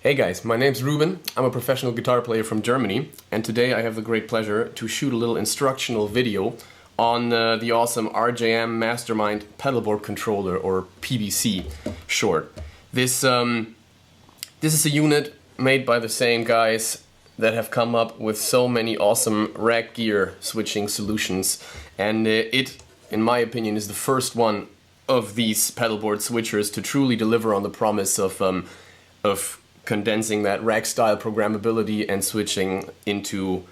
Hey guys, my name's Ruben. I'm a professional guitar player from Germany, and today I have the great pleasure to shoot a little instructional video on the awesome RJM Mastermind Pedalboard controller, or PBC short. This is a unit made by the same guys that have come up with so many awesome rack gear switching solutions, and it, in my opinion, is the first one of these pedalboard switchers to truly deliver on the promise of condensing that rack-style programmability and switching into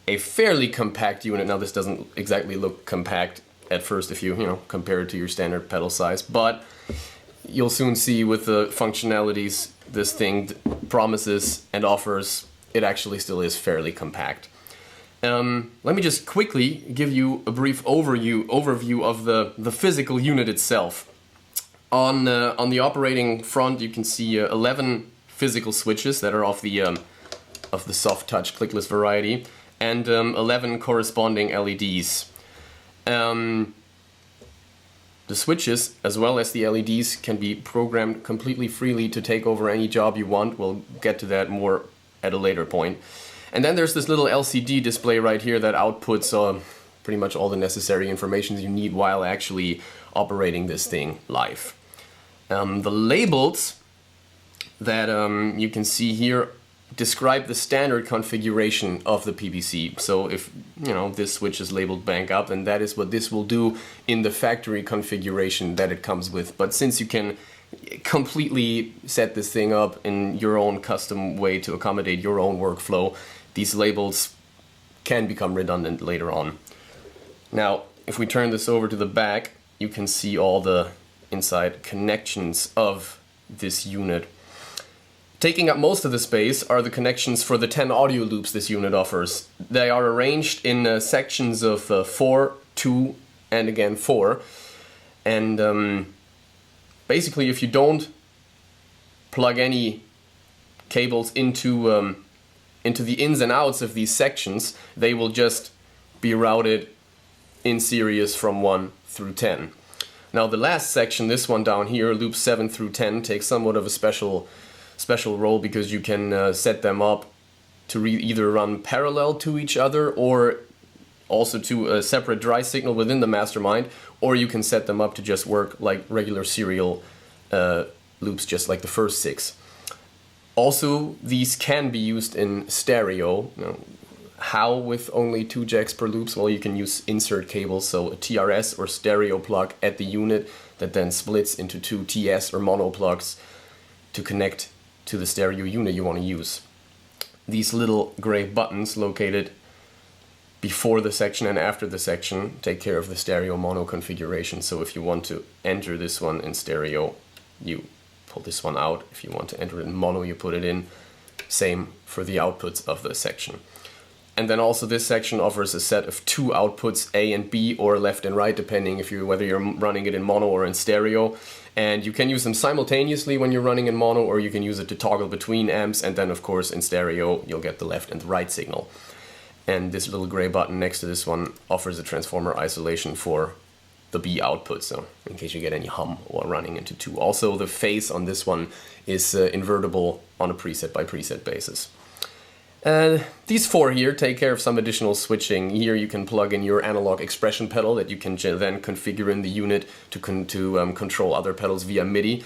a fairly compact unit. Now, this doesn't exactly look compact at first if you compare it to your standard pedal size, but you'll soon see with the functionalities this thing promises and offers, it actually still is fairly compact. Let me just quickly give you a brief overview of the physical unit itself. On the operating front, you can see 11 physical switches that are of the soft touch clickless variety, and 11 corresponding LEDs. The switches, as well as the LEDs, can be programmed completely freely to take over any job you want. We'll get to that more at a later point. And then there's this little LCD display right here that outputs pretty much all the necessary information you need while actually operating this thing live. The labels that you can see here describe the standard configuration of the PBC. So if this switch is labeled bank up, then that is what this will do in the factory configuration that it comes with. But since you can completely set this thing up in your own custom way to accommodate your own workflow, these labels can become redundant later on. Now, if we turn this over to the back, you can see all the inside connections of this unit. Taking up most of the space are the connections for the 10 audio loops this unit offers. They are arranged in sections of 4, 2, and again 4. And basically, if you don't plug any cables into the ins and outs of these sections, they will just be routed in series from 1 through 10. Now the last section, this one down here, loops 7 through 10, takes somewhat of a special role because you can set them up to either run parallel to each other or also to a separate dry signal within the Mastermind, or you can set them up to just work like regular serial loops, just like the first 6. Also, these can be used in stereo. How with only 2 jacks per loops? Well, you can use insert cables, so a TRS or stereo plug at the unit that then splits into 2 TS or mono plugs to connect to the stereo unit you want to use. These little gray buttons located before the section and after the section take care of the stereo mono configuration. So if you want to enter this one in stereo, you pull this one out. If you want to enter it in mono, you put it in. Same for the outputs of the section. And then also this section offers a set of 2 outputs, A and B, or left and right, depending whether you're running it in mono or in stereo. And you can use them simultaneously when you're running in mono, or you can use it to toggle between amps, and then of course in stereo you'll get the left and the right signal. And this little gray button next to this one offers a transformer isolation for the B output, so in case you get any hum while running into 2. Also, the phase on this one is invertible on a preset by preset basis. These 4 here take care of some additional switching. Here you can plug in your analog expression pedal that you can then configure in the unit to control other pedals via MIDI.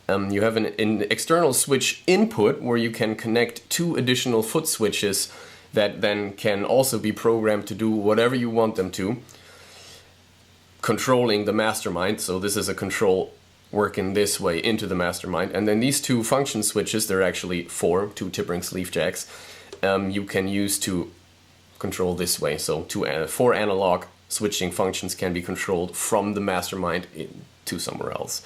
You have an external switch input where you can connect 2 additional foot switches that then can also be programmed to do whatever you want them to, controlling the Mastermind. So this is a control working this way into the Mastermind. And then these 2 function switches, they're actually 4, 2 tip-ring sleeve jacks, you can use to control this way. So 4 analog switching functions can be controlled from the Mastermind to somewhere else.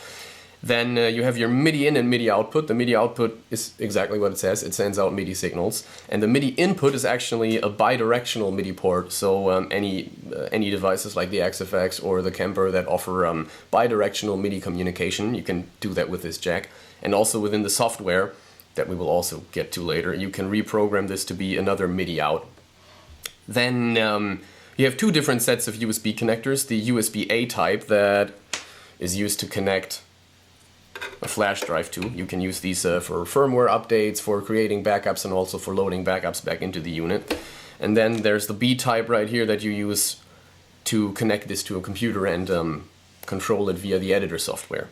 Then you have your MIDI in and MIDI output. The MIDI output is exactly what it says. It sends out MIDI signals. And the MIDI input is actually a bidirectional MIDI port. So any devices like the XFX or the Kemper that offer bidirectional MIDI communication, you can do that with this jack. And also within the software that we will also get to later, you can reprogram this to be another MIDI out. Then you have 2 different sets of USB connectors. The USB-A type that is used to connect a flash drive too. You can use these for firmware updates, for creating backups, and also for loading backups back into the unit. And then there's the B type right here that you use to connect this to a computer and control it via the editor software.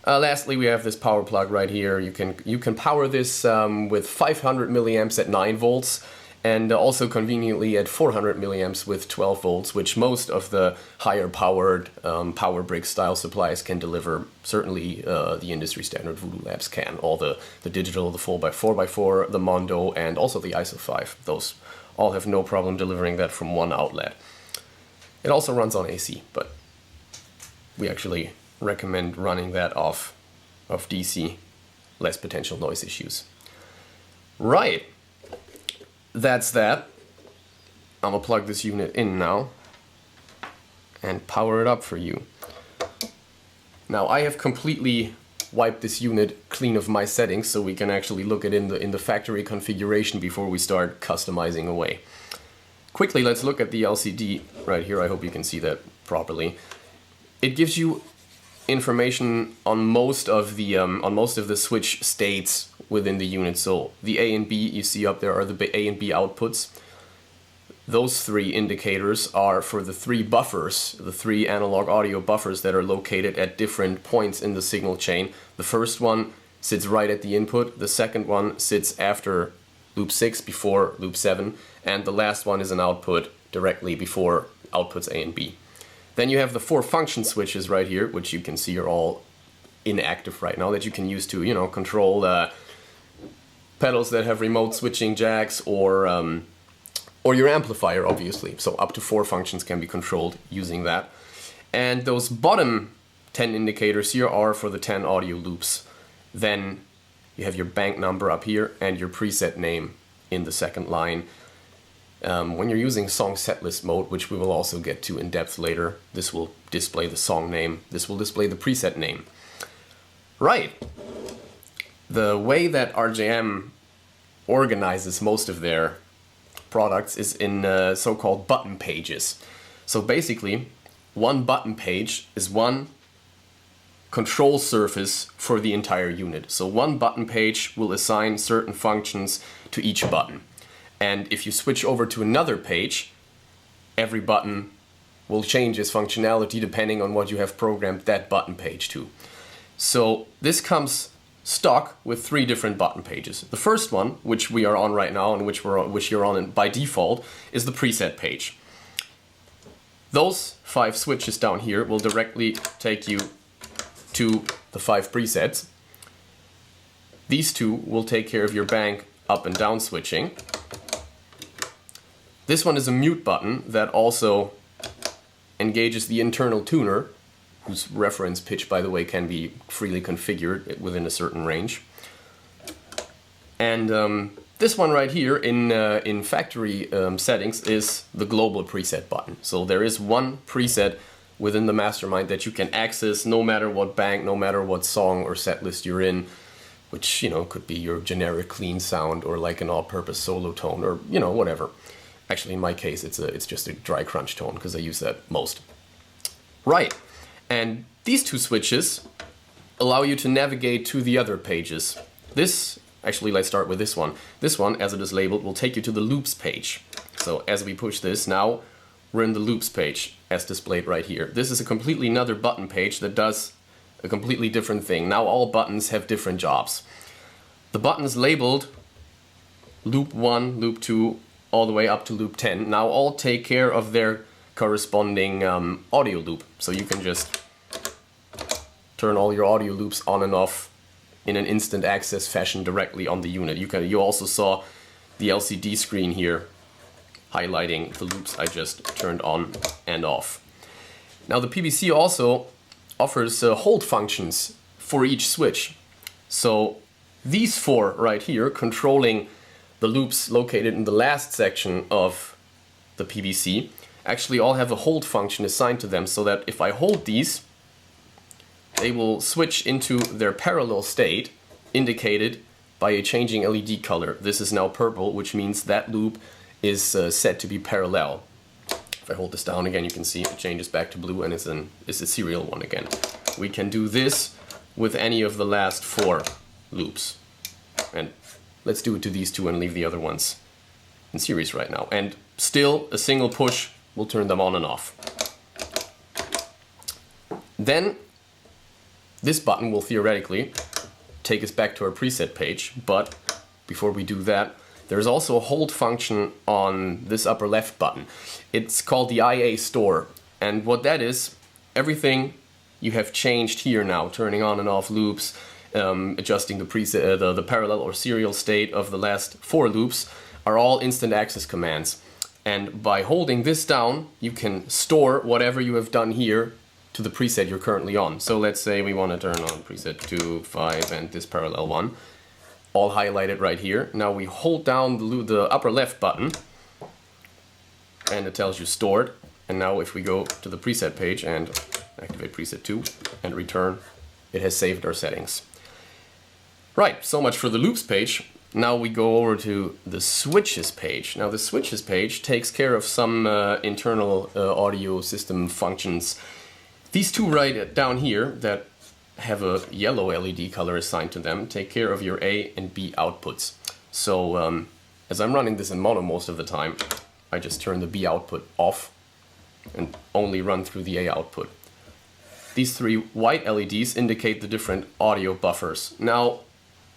Lastly, we have this power plug right here. You can power this with 500 milliamps at 9 volts, and also conveniently at 400 milliamps with 12 volts, which most of the higher powered power brick style supplies can deliver. Certainly the industry standard Voodoo Labs can. All the digital, the 4x4, the Mondo, and also the ISO 5. Those all have no problem delivering that from one outlet. It also runs on AC, but we actually recommend running that off of DC, less potential noise issues. Right. That's that. I'm gonna plug this unit in now and power it up for you. Now I have completely wiped this unit clean of my settings so we can actually look at it in the factory configuration before we start customizing away. Quickly, let's look at the LCD right here. I hope you can see that properly. It gives you information on most of the switch states within the unit. So the A and B you see up there are the A and B outputs. Those 3 indicators are for the 3 buffers, the 3 analog audio buffers that are located at different points in the signal chain. The first one sits right at the input, the second one sits after loop 6 before loop 7, and the last one is an output directly before outputs A and B. Then you have the 4 function switches right here, which you can see are all inactive right now, that you can use to, control pedals that have remote switching jacks or your amplifier, obviously. So up to 4 functions can be controlled using that. And those bottom 10 indicators here are for the 10 audio loops. Then you have your bank number up here and your preset name in the second line. When you're using song setlist mode, which we will also get to in depth later, this will display the song name. This will display the preset name. Right. The way that RJM organizes most of their products is in so-called button pages. So basically, one button page is one control surface for the entire unit. So one button page will assign certain functions to each button. And if you switch over to another page, every button will change its functionality depending on what you have programmed that button page to. So this comes stock with 3 different button pages. The first one, which we are on right now and which you're on by default, is the preset page. Those 5 switches down here will directly take you to the 5 presets. These 2 will take care of your bank up and down switching. This one is a mute button that also engages the internal tuner, whose reference pitch, by the way, can be freely configured within a certain range. And this one right here in factory settings is the global preset button. So there is one preset within the Mastermind that you can access no matter what bank, no matter what song or set list you're in, which, could be your generic clean sound or like an all-purpose solo tone or, whatever. Actually, in my case, it's just a dry crunch tone because I use that most. Right. And these 2 switches allow you to navigate to the other pages. Actually, let's start with this one. This one, as it is labeled, will take you to the loops page. So as we push this, now we're in the loops page as displayed right here. This is a completely another button page that does a completely different thing. Now all buttons have different jobs. The buttons labeled loop 1, loop 2, all the way up to loop 10, now all take care of their corresponding audio loop. So you can just turn all your audio loops on and off in an instant access fashion directly on the unit. You also saw the LCD screen here highlighting the loops I just turned on and off. Now the PBC also offers hold functions for each switch. So these 4 right here controlling the loops located in the last section of the PBC actually all have a hold function assigned to them, so that if I hold these, they will switch into their parallel state indicated by a changing LED color. This is now purple, which means that loop is set to be parallel. If I hold this down again, you can see it changes back to blue and it's a serial one again. We can do this with any of the last 4 loops. And let's do it to these 2 and leave the other ones in series right now. And still, a single push will turn them on and off. Then this button will theoretically take us back to our preset page, but before we do that, there's also a hold function on this upper left button. It's called the IA store, and what that is, everything you have changed here now, turning on and off loops, adjusting the preset, the parallel or serial state of the last 4 loops, are all instant access commands. And by holding this down, you can store whatever you have done here to the preset you're currently on. So let's say we want to turn on preset 2, 5, and this parallel one, all highlighted right here. Now we hold down the upper left button, and it tells you stored. And now if we go to the preset page and activate preset 2 and return, it has saved our settings. Right, so much for the loops page. Now we go over to the switches page. Now the switches page takes care of some internal audio system functions. These 2 right down here that have a yellow LED color assigned to them take care of your A and B outputs. So as I'm running this in mono most of the time, I just turn the B output off and only run through the A output. These 3 white LEDs indicate the different audio buffers. Now,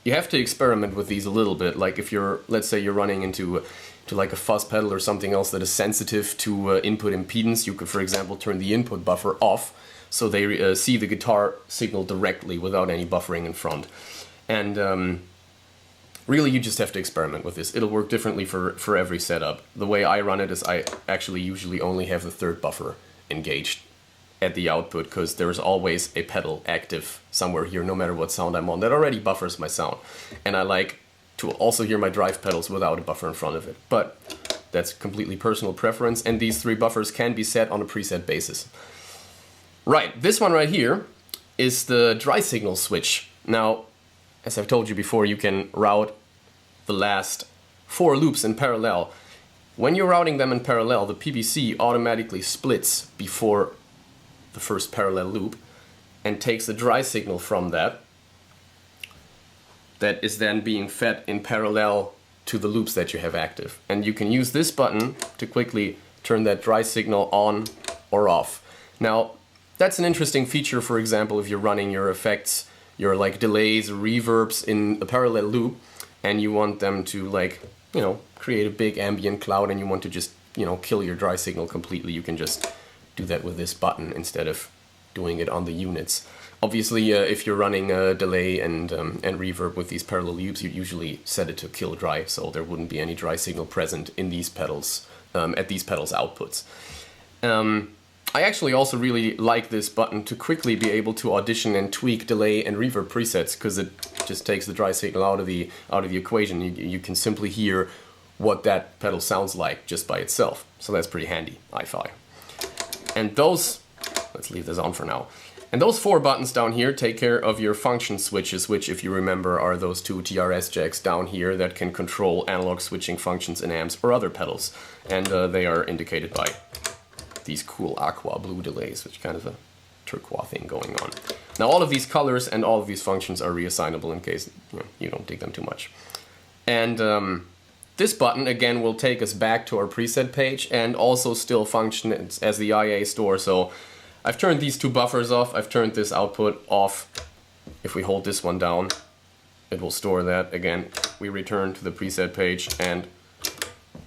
you have to experiment with these a little bit. Like if you're, let's say you're running into like a fuzz pedal or something else that is sensitive to input impedance, you could, for example, turn the input buffer off so they see the guitar signal directly without any buffering in front. And really, you just have to experiment with this. It'll work differently for every setup. The way I run it is I actually usually only have the 3rd buffer engaged at the output, because there's always a pedal active somewhere here, no matter what sound I'm on, that already buffers my sound. And I like to also hear my drive pedals without a buffer in front of it. But that's completely personal preference, and these 3 buffers can be set on a preset basis. Right, this one right here is the dry signal switch. Now, as I've told you before, you can route the last 4 loops in parallel. When you're routing them in parallel, the PBC automatically splits before the first parallel loop and takes the dry signal from that is then being fed in parallel to the loops that you have active. And you can use this button to quickly turn that dry signal on or off. Now, that's an interesting feature, for example, if you're running your effects, your like delays, reverbs in a parallel loop, and you want them to, like, you know, create a big ambient cloud, and you want to just, you know, kill your dry signal completely. You can just do that with this button instead of doing it on the units. Obviously, if you're running a delay and reverb with these parallel loops, you usually set it to kill dry, so there wouldn't be any dry signal present in these pedals, at these pedals' outputs. I actually also really like this button to quickly be able to audition and tweak delay and reverb presets, because it just takes the dry signal out of the equation. You can simply hear what that pedal sounds like just by itself. So that's pretty handy, I find. And those, let's leave this on for now. And those 4 buttons down here take care of your function switches, which, if you remember, are those 2 TRS jacks down here that can control analog switching functions in amps or other pedals. And they are indicated by these cool aqua blue delays, which kind of a turquoise thing going on. Now, all of these colors and all of these functions are reassignable in case you don't dig them too much. And this button, again, will take us back to our preset page and also still function as the IA store. So I've turned these 2 buffers off. I've turned this output off. If we hold this one down, it will store that. Again, we return to the preset page, and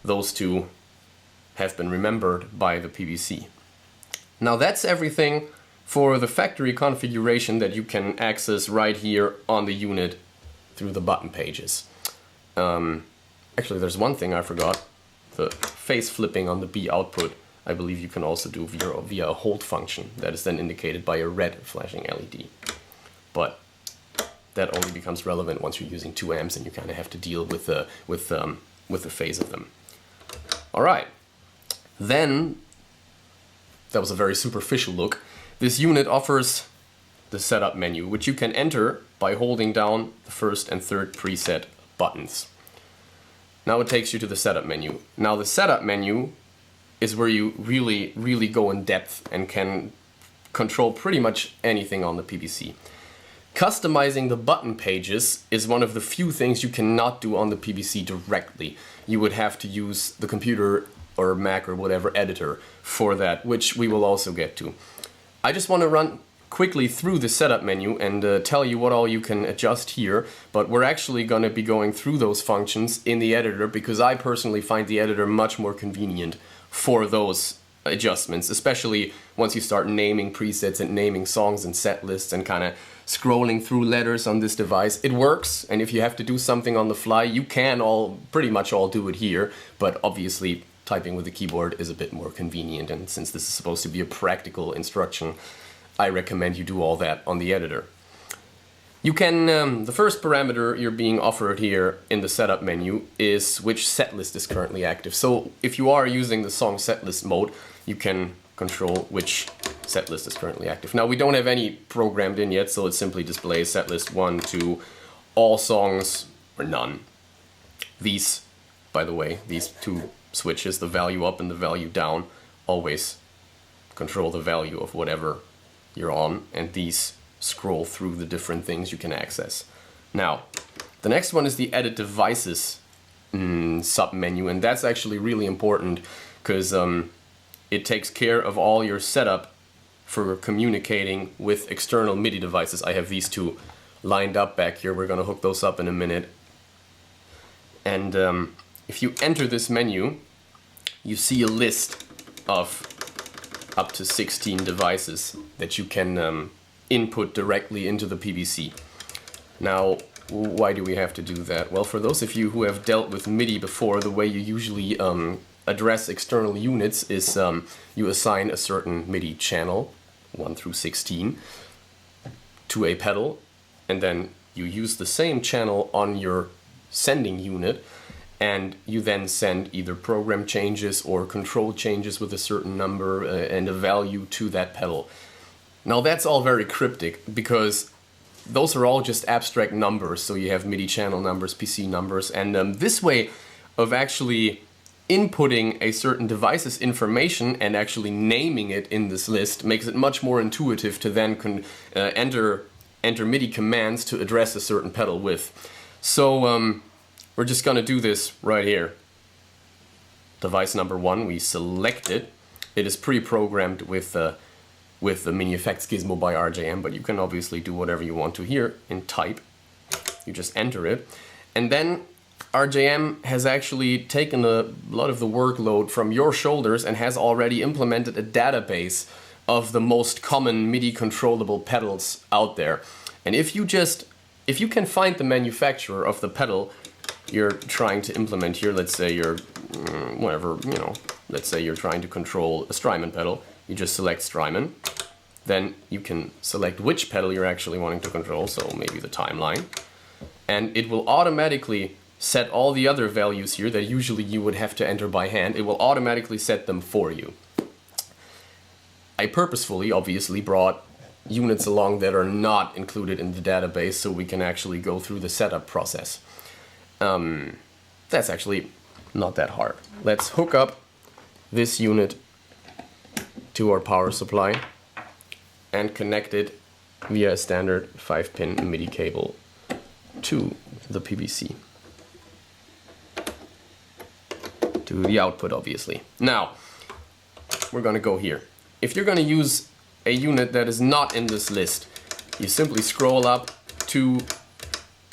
those 2 have been remembered by the PBC. Now that's everything for the factory configuration that you can access right here on the unit through the button pages. Actually, there's one thing I forgot. The phase flipping on the B output, I believe you can also do via a hold function that is then indicated by a red flashing LED. But that only becomes relevant once you're using 2 amps and you kind of have to deal with the phase of them. All right. Then, that was a very superficial look. This unit offers the setup menu, which you can enter by holding down the 1st and 3rd preset buttons. Now it takes you to the setup menu. Now the setup menu is where you really go in depth and can control pretty much anything on the PBC. Customizing the button pages is one of the few things you cannot do on the PBC directly. You would have to use the computer or Mac or whatever editor for that, which we will also get to. I just want to run quickly through the setup menu and tell you what all you can adjust here, but we're actually going to be going through those functions in the editor because I personally find the editor much more convenient for those adjustments, especially once you start naming presets and naming songs and set lists and kind of scrolling through letters on this device. It works, and if you have to do something on the fly, you can pretty much all do it here, but obviously typing with the keyboard is a bit more convenient, and since this is supposed to be a practical instruction, I recommend you do all that on the editor. You can, the first parameter you're being offered here in the setup menu is which setlist is currently active. So if you are using the song setlist mode, you can control which setlist is currently active. Now we don't have any programmed in yet, so it simply displays setlist 1, 2, all songs or none. These, by the way, these two switches, the value up and the value down, always control the value of whatever you're on, and these scroll through the different things you can access. Now, the next one is the Edit Devices sub-menu, and that's actually really important because it takes care of all your setup for communicating with external MIDI devices. I have these two lined up back here. We're going to hook those up in a minute. And if you enter this menu, you see a list of up to 16 devices that you can input directly into the PBC. Now, why do we have to do that? Well, for those of you who have dealt with MIDI before, the way you usually address external units is you assign a certain MIDI channel, 1 through 16, to a pedal, and then you use the same channel on your sending unit, and you then send either program changes or control changes with a certain number and a value to that pedal. Now that's all very cryptic because those are all just abstract numbers. So you have MIDI channel numbers, PC numbers, and this way of actually inputting a certain device's information and actually naming it in this list makes it much more intuitive to then enter MIDI commands to address a certain pedal with. So we're just gonna do this right here. Device number 1, we select it. It is pre-programmed with the Mini Effects Gizmo by RJM, but you can obviously do whatever you want to here in type. You just enter it. And then RJM has actually taken a lot of the workload from your shoulders and has already implemented a database of the most common MIDI controllable pedals out there. And if you can find the manufacturer of the pedal you're trying to implement here, let's say you're, let's say you're trying to control a Strymon pedal, you just select Strymon. Then you can select which pedal you're actually wanting to control, so maybe the timeline. And it will automatically set all the other values here that usually you would have to enter by hand. It will automatically set them for you. I purposefully, obviously, brought units along that are not included in the database so we can actually go through the setup process. That's actually not that hard. Let's hook up this unit to our power supply and connect it via a standard 5-pin MIDI cable to the PBC. To the output, obviously. Now, we're gonna go here. If you're gonna use a unit that is not in this list, you simply scroll up to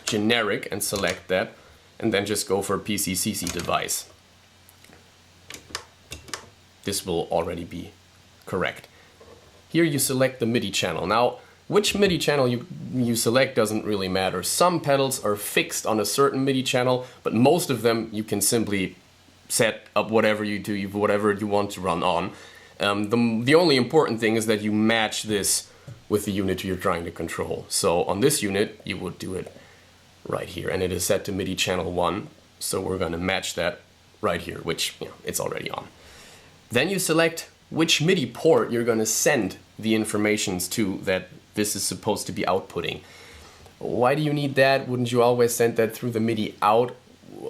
generic and select that, and then just go for PC CC device. This will already be correct. Here you select the MIDI channel. Now, which MIDI channel you select doesn't really matter. Some pedals are fixed on a certain MIDI channel, but most of them you can simply set up whatever you do, whatever you want to run on. The only important thing is that you match this with the unit you're trying to control. So on this unit, you would do it right here, and it is set to MIDI channel 1, so we're going to match that right here, which it's already on. Then you select which MIDI port you're going to send the informations to that this is supposed to be outputting. Why do you need that? Wouldn't you always send that through the MIDI out?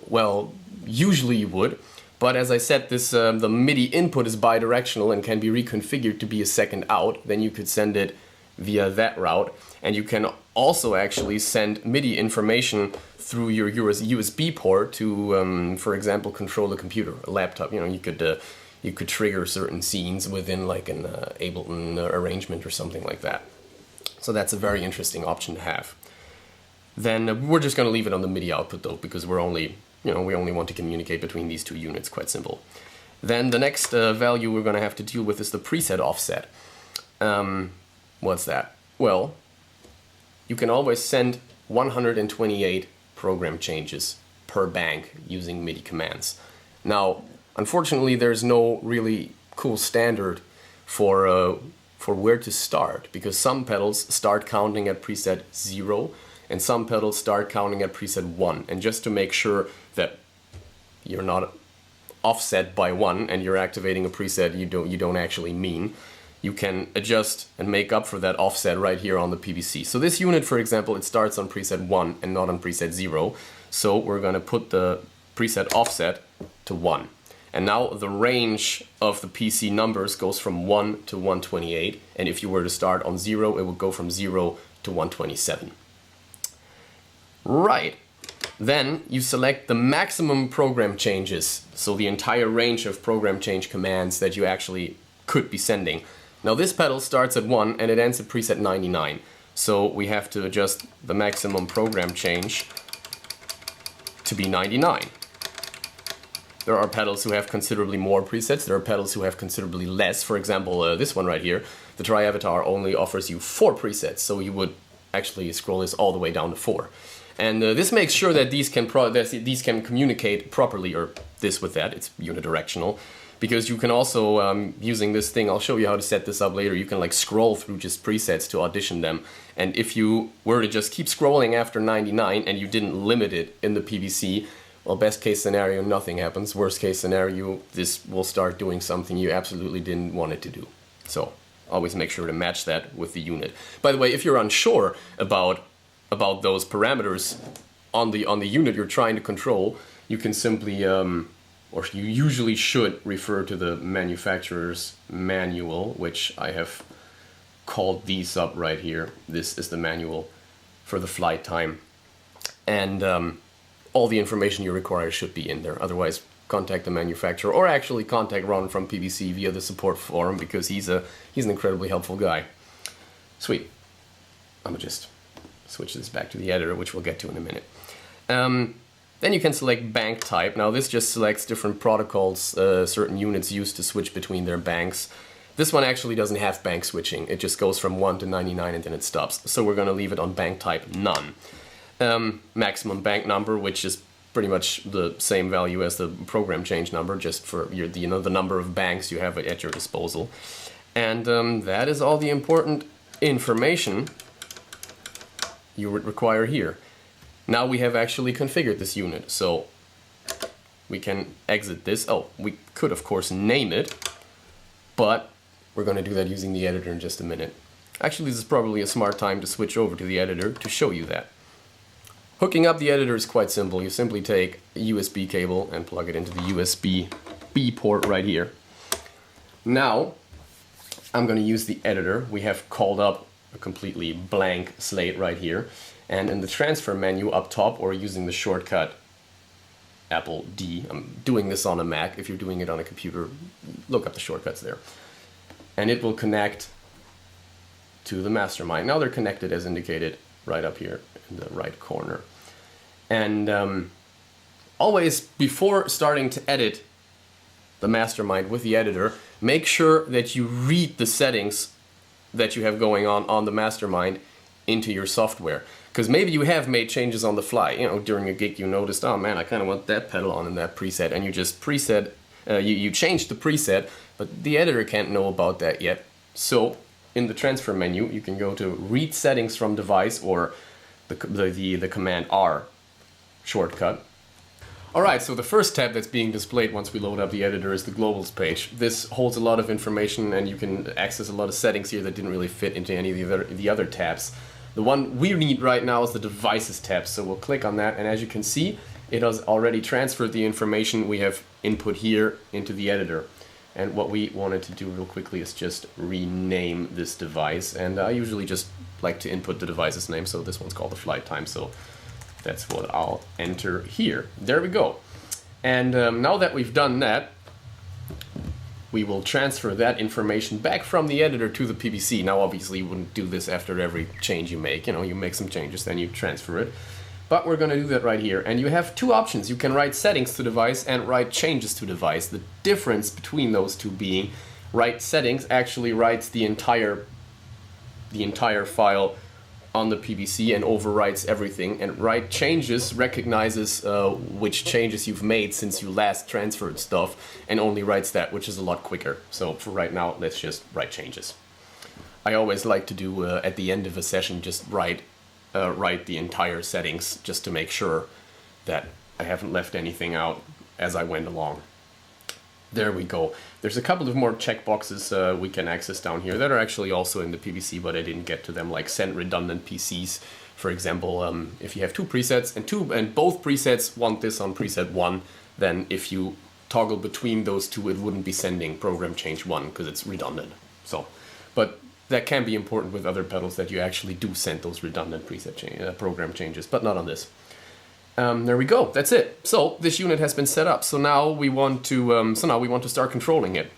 Well, usually you would, but as I said, this the MIDI input is bidirectional and can be reconfigured to be a second out. Then you could send it via that route. And you can also actually send MIDI information through your USB port to, for example, control a computer, a laptop. You know, you could trigger certain scenes within like an Ableton arrangement or something like that. So that's a very interesting option to have. Then we're just going to leave it on the MIDI output though, because we only want to communicate between these two units. Quite simple. Then the next value we're going to have to deal with is the preset offset. What's that? Well, you can always send 128 program changes per bank using MIDI commands. Now, unfortunately, there's no really cool standard for where to start, because some pedals start counting at preset 0 and some pedals start counting at preset 1. And just to make sure that you're not offset by 1 and you're activating a preset you don't actually mean, you can adjust and make up for that offset right here on the PBC. So this unit, for example, it starts on preset 1 and not on preset 0. So we're going to put the preset offset to 1. And now the range of the PC numbers goes from 1 to 128. And if you were to start on 0, it would go from 0 to 127. Right. Then you select the maximum program changes. So the entire range of program change commands that you actually could be sending. Now this pedal starts at 1 and it ends at preset 99. So we have to adjust the maximum program change to be 99. There are pedals who have considerably more presets. There are pedals who have considerably less. For example, this one right here, the Tri-Avatar only offers you 4 presets. So you would actually scroll this all the way down to 4. And this makes sure that these can communicate properly, or this with that, it's unidirectional. Because you can also, using this thing, I'll show you how to set this up later, you can like scroll through just presets to audition them. And if you were to just keep scrolling after 99 and you didn't limit it in the PBC, well, best case scenario, nothing happens. Worst case scenario, this will start doing something you absolutely didn't want it to do. So always make sure to match that with the unit. By the way, if you're unsure about those parameters on the unit you're trying to control, you can simply or you usually should refer to the manufacturer's manual, which I have called these up right here. This is the manual for the flight time. And all the information you require should be in there. Otherwise, contact the manufacturer, or actually contact Ron from PBC via the support forum, because he's an incredibly helpful guy. Sweet. I'm gonna just switch this back to the editor, which we'll get to in a minute. Then you can select bank type. Now this just selects different protocols certain units use to switch between their banks. This one actually doesn't have bank switching. It just goes from 1 to 99 and then it stops. So we're going to leave it on bank type none. Maximum bank number, which is pretty much the same value as the program change number, just for the number of banks you have at your disposal. And that is all the important information you would require here. Now we have actually configured this unit, so we can exit this. Oh, we could of course name it, but we're going to do that using the editor in just a minute. Actually, this is probably a smart time to switch over to the editor to show you that. Hooking up the editor is quite simple. You simply take a USB cable and plug it into the USB-B port right here. Now, I'm going to use the editor. We have called up a completely blank slate right here. And in the transfer menu up top, or using the shortcut Apple D, I'm doing this on a Mac. If you're doing it on a computer, look up the shortcuts there. And it will connect to the Mastermind. Now they're connected as indicated right up here in the right corner. And always, before starting to edit the Mastermind with the editor, make sure that you read the settings that you have going on the Mastermind into your software. Because maybe you have made changes on the fly. You know, during a gig you noticed, oh man, I kind of want that pedal on in that preset, and you just preset, you changed the preset, but the editor can't know about that yet. So in the transfer menu, you can go to read settings from device, or the command R shortcut. Alright, so the first tab that's being displayed once we load up the editor is the globals page. This holds a lot of information, and you can access a lot of settings here that didn't really fit into any of the other tabs. The one we need right now is the devices tab, so we'll click on that, and as you can see, it has already transferred the information we have input here into the editor. And what we wanted to do real quickly is just rename this device. And I usually just like to input the device's name, so this one's called the flight time. So that's what I'll enter here. There we go. And now that we've done that, we will transfer that information back from the editor to the PBC. Now, obviously, you wouldn't do this after every change you make. You know, you make some changes, then you transfer it. But we're going to do that right here. And you have two options. You can write settings to device and write changes to device. The difference between those two being write settings actually writes the entire file on the PBC and overwrites everything, and write changes recognizes which changes you've made since you last transferred stuff and only writes that, which is a lot quicker. So for right now, let's just write changes. I always like to do at the end of a session just write the entire settings just to make sure that I haven't left anything out as I went along. There we go. There's a couple of more checkboxes we can access down here that are actually also in the PBC, but I didn't get to them, like send redundant PCs. For example, if you have two presets and both presets want this on preset 1, then if you toggle between those two, it wouldn't be sending program change 1 because it's redundant. So, but that can be important with other pedals, that you actually do send those redundant preset program changes, but not on this. There we go. That's it. So this unit has been set up. So now we want to start controlling it.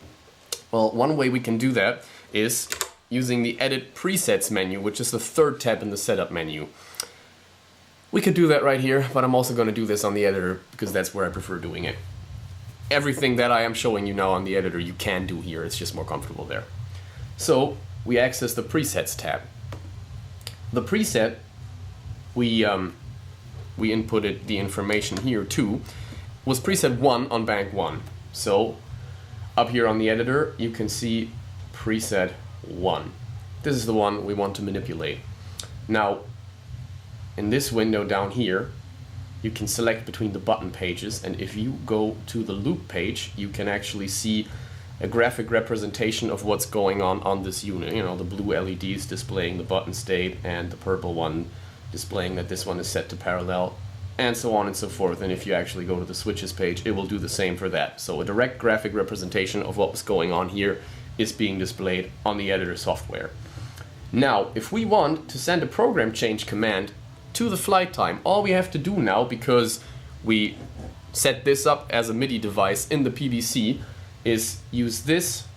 Well, one way we can do that is using the Edit Presets menu, which is the third tab in the Setup menu. We could do that right here, but I'm also going to do this on the editor because that's where I prefer doing it. Everything that I am showing you now on the editor, you can do here. It's just more comfortable there. So we access the Presets tab. The preset we inputted the information here too, was preset 1 on bank 1. So up here on the editor, you can see preset 1. This is the one we want to manipulate. Now, in this window down here, you can select between the button pages, and if you go to the loop page, you can actually see a graphic representation of what's going on this unit. You know, the blue LEDs displaying the button state and the purple one displaying that this one is set to parallel, and so on and so forth. And if you actually go to the switches page, it will do the same for that. So a direct graphic representation of what was going on here is being displayed on the editor software. Now, if we want to send a program change command to the flight time, all we have to do now, because we set this up as a MIDI device in the PBC, is use this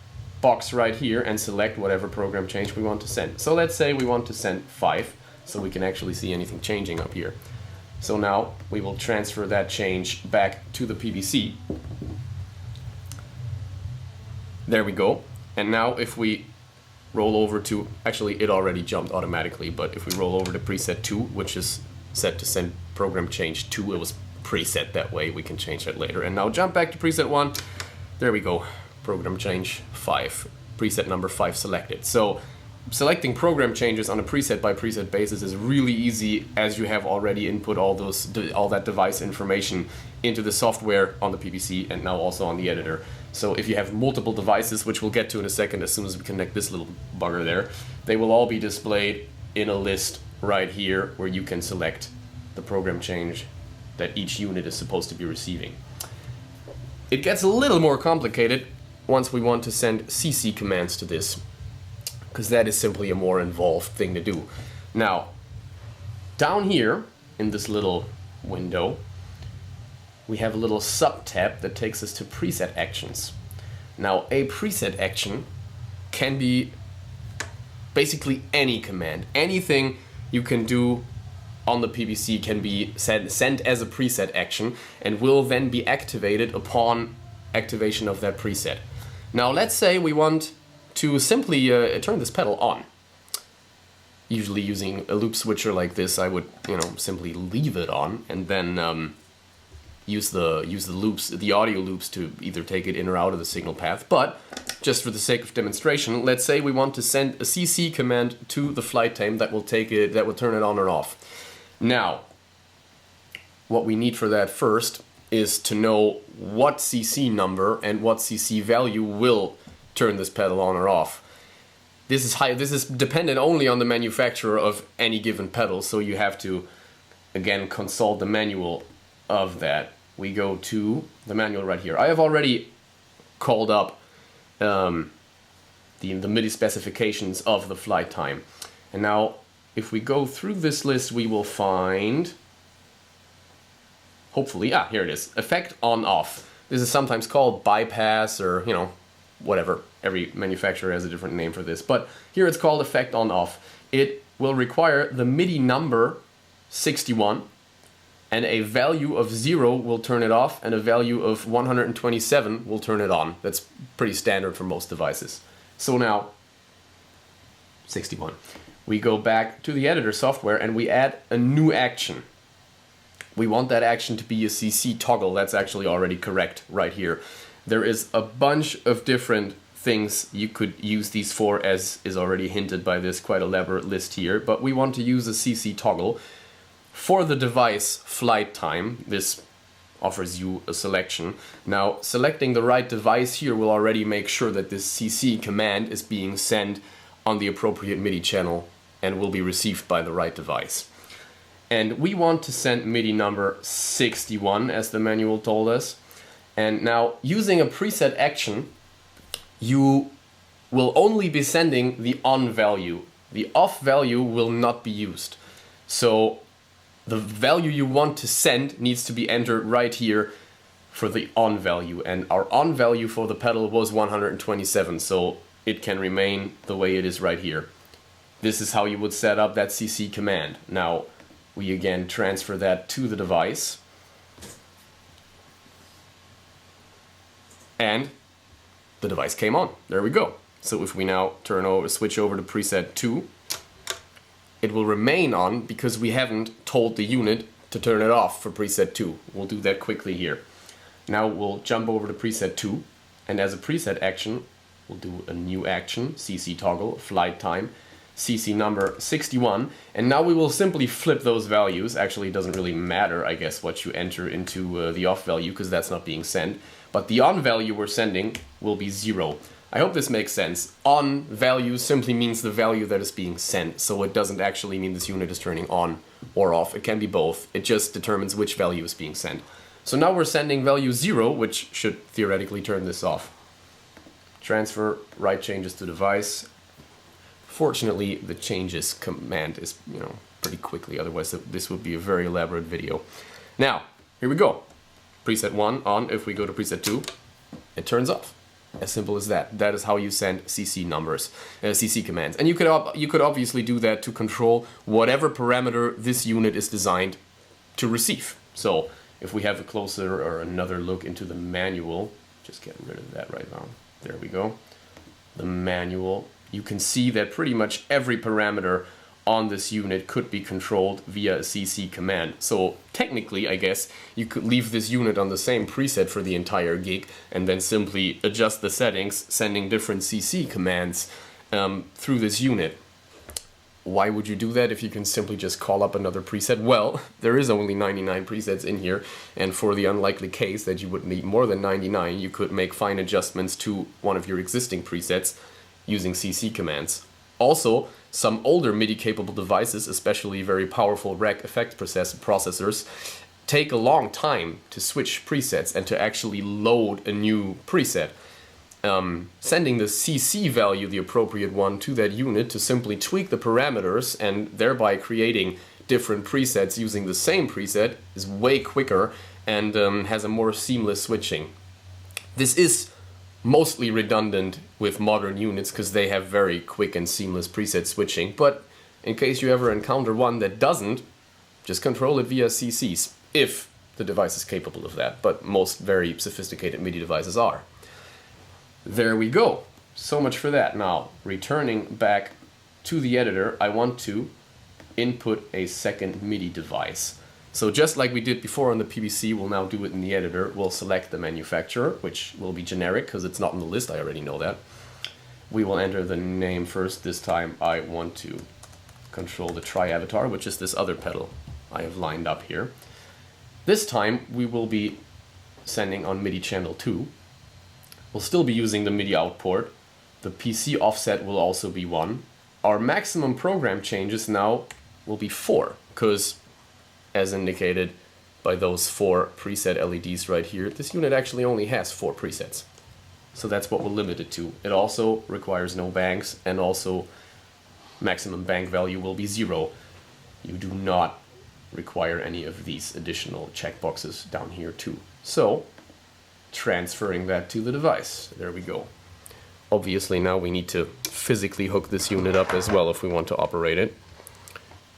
box right here and select whatever program change we want to send. So let's say we want to send 5, so we can actually see anything changing up here. So now we will transfer that change back to the PBC. There we go. And now if we roll over to, actually it already jumped automatically, but if we roll over to preset 2, which is set to send program change 2, it was preset that way, we can change that later. And now jump back to preset 1. There we go. Program change 5. Preset number 5 selected. So selecting program changes on a preset by preset basis is really easy, as you have already input all that device information into the software on the PBC and now also on the editor. So if you have multiple devices, which we'll get to in a second as soon as we connect this little bugger there, they will all be displayed in a list right here where you can select the program change that each unit is supposed to be receiving. It gets a little more complicated once we want to send CC commands to this, because that is simply a more involved thing to do. Now, down here in this little window, we have a little sub-tab that takes us to preset actions. Now, a preset action can be basically any command. Anything you can do on the PBC can be sent as a preset action and will then be activated upon activation of that preset. Now, let's say we want to simply turn this pedal on. Usually using a loop switcher like this, I would, simply leave it on and then use the loops, the audio loops, to either take it in or out of the signal path. But just for the sake of demonstration, let's say we want to send a CC command to the flight time that will turn it on or off. Now, what we need for that first is to know what CC number and what CC value will turn this pedal on or off. This is dependent only on the manufacturer of any given pedal, so you have to again consult the manual of that. We go to the manual right here. I have already called up the MIDI specifications of the flight time. And now, if we go through this list, we will find, hopefully, here it is, effect on off. This is sometimes called bypass or, you know, whatever. Every manufacturer has a different name for this. But here it's called effect on off. It will require the MIDI number 61, and a value of 0 will turn it off, and a value of 127 will turn it on. That's pretty standard for most devices. So now, 61. We go back to the editor software and we add a new action. We want that action to be a CC toggle. That's actually already correct right here. There is a bunch of different things you could use these for, as is already hinted by this quite elaborate list here, but we want to use a CC toggle. For the device flight time, this offers you a selection. Now, selecting the right device here will already make sure that this CC command is being sent on the appropriate MIDI channel and will be received by the right device. And we want to send MIDI number 61, as the manual told us. And now, using a preset action, you will only be sending the on value. The off value will not be used. So the value you want to send needs to be entered right here for the on value. And our on value for the pedal was 127, so it can remain the way it is right here. This is how you would set up that CC command. Now, we again transfer that to the device. And the device came on. There we go. So if we now switch over to preset 2, it will remain on because we haven't told the unit to turn it off for preset 2. We'll do that quickly here. Now we'll jump over to preset 2, and as a preset action, we'll do a new action, CC toggle, flight time, CC number 61, and now we will simply flip those values. Actually, it doesn't really matter, I guess, what you enter into the off value, because that's not being sent, but the on value we're sending will be 0. I hope this makes sense. On value simply means the value that is being sent, so it doesn't actually mean this unit is turning on or off. It can be both. It just determines which value is being sent. So now we're sending value 0, which should theoretically turn this off. Transfer, write changes to device. Fortunately, the changes command is, pretty quickly, otherwise this would be a very elaborate video. Now, here we go. Preset 1 on. If we go to preset 2, it turns off. As simple as that. That is how you send CC numbers, CC commands. And you could obviously do that to control whatever parameter this unit is designed to receive. So if we have a closer or another look into the manual, just get rid of that right now. There we go. The manual. You can see that pretty much every parameter on this unit could be controlled via a CC command. So technically, I guess, you could leave this unit on the same preset for the entire gig and then simply adjust the settings, sending different CC commands through this unit. Why would you do that if you can simply just call up another preset? Well, there is only 99 presets in here, and for the unlikely case that you would need more than 99, you could make fine adjustments to one of your existing presets using CC commands. Also, some older MIDI-capable devices, especially very powerful rack effect processors, take a long time to switch presets and to actually load a new preset. Sending the CC value, the appropriate one, to that unit to simply tweak the parameters and thereby creating different presets using the same preset is way quicker and has a more seamless switching. This is mostly redundant with modern units because they have very quick and seamless preset switching, but in case you ever encounter one that doesn't, just control it via CCs, if the device is capable of that, but most very sophisticated MIDI devices are. There we go. So much for that. Now, returning back to the editor, I want to input a second MIDI device. So just like we did before on the PBC, we'll now do it in the editor. We'll select the manufacturer, which will be generic because it's not on the list, I already know that. We will enter the name first. This time I want to control the tri-avatar, which is this other pedal I have lined up here. This time we will be sending on MIDI channel 2. We'll still be using the MIDI out port. The PC offset will also be 1. Our maximum program changes now will be 4, because as indicated by those 4 preset LEDs right here, this unit actually only has 4 presets. So that's what we'll limit it to. It also requires no banks, and also maximum bank value will be 0. You do not require any of these additional checkboxes down here too. So transferring that to the device. There we go. Obviously now we need to physically hook this unit up as well if we want to operate it.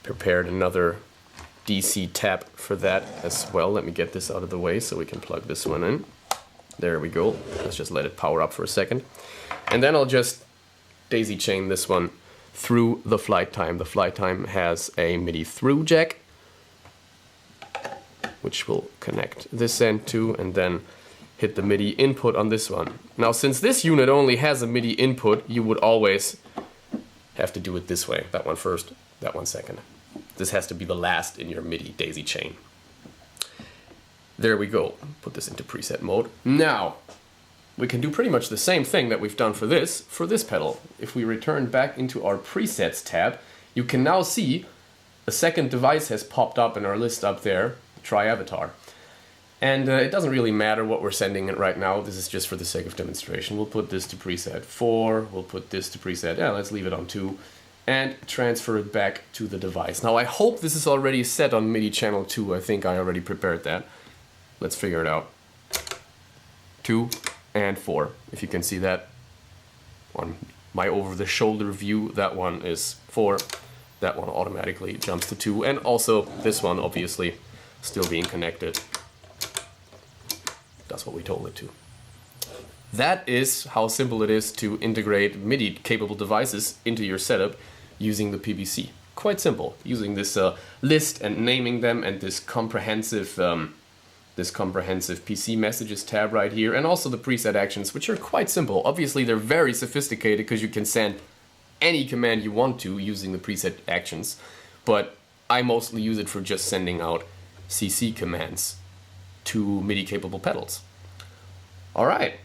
Prepared another DC tap for that as well. Let me get this out of the way so we can plug this one in. There we go. Let's just let it power up for a second. And then I'll just daisy chain this one through the flight time. The flight time has a MIDI through jack, which will connect this end to, and then hit the MIDI input on this one. Now, since this unit only has a MIDI input, you would always have to do it this way. That one first, that one second. This has to be the last in your MIDI daisy chain. There we go. Put this into preset mode. Now, we can do pretty much the same thing that we've done for this pedal. If we return back into our presets tab, you can now see a second device has popped up in our list up there, Try Avatar. And it doesn't really matter what we're sending it right now. This is just for the sake of demonstration. We'll put this to preset 4. We'll put this to preset, let's leave it on 2. And transfer it back to the device. Now I hope this is already set on MIDI channel 2. I think I already prepared that. Let's figure it out. 2 and 4. If you can see that on my over-the-shoulder view, that one is 4. That one automatically jumps to 2. And also this one, obviously, still being connected. That's what we told it to. That is how simple it is to integrate MIDI-capable devices into your setup using the PBC. Quite simple, using this list and naming them, and this comprehensive PC messages tab right here, and also the preset actions, which are quite simple. Obviously, they're very sophisticated because you can send any command you want to using the preset actions, but I mostly use it for just sending out CC commands to MIDI-capable pedals. All right,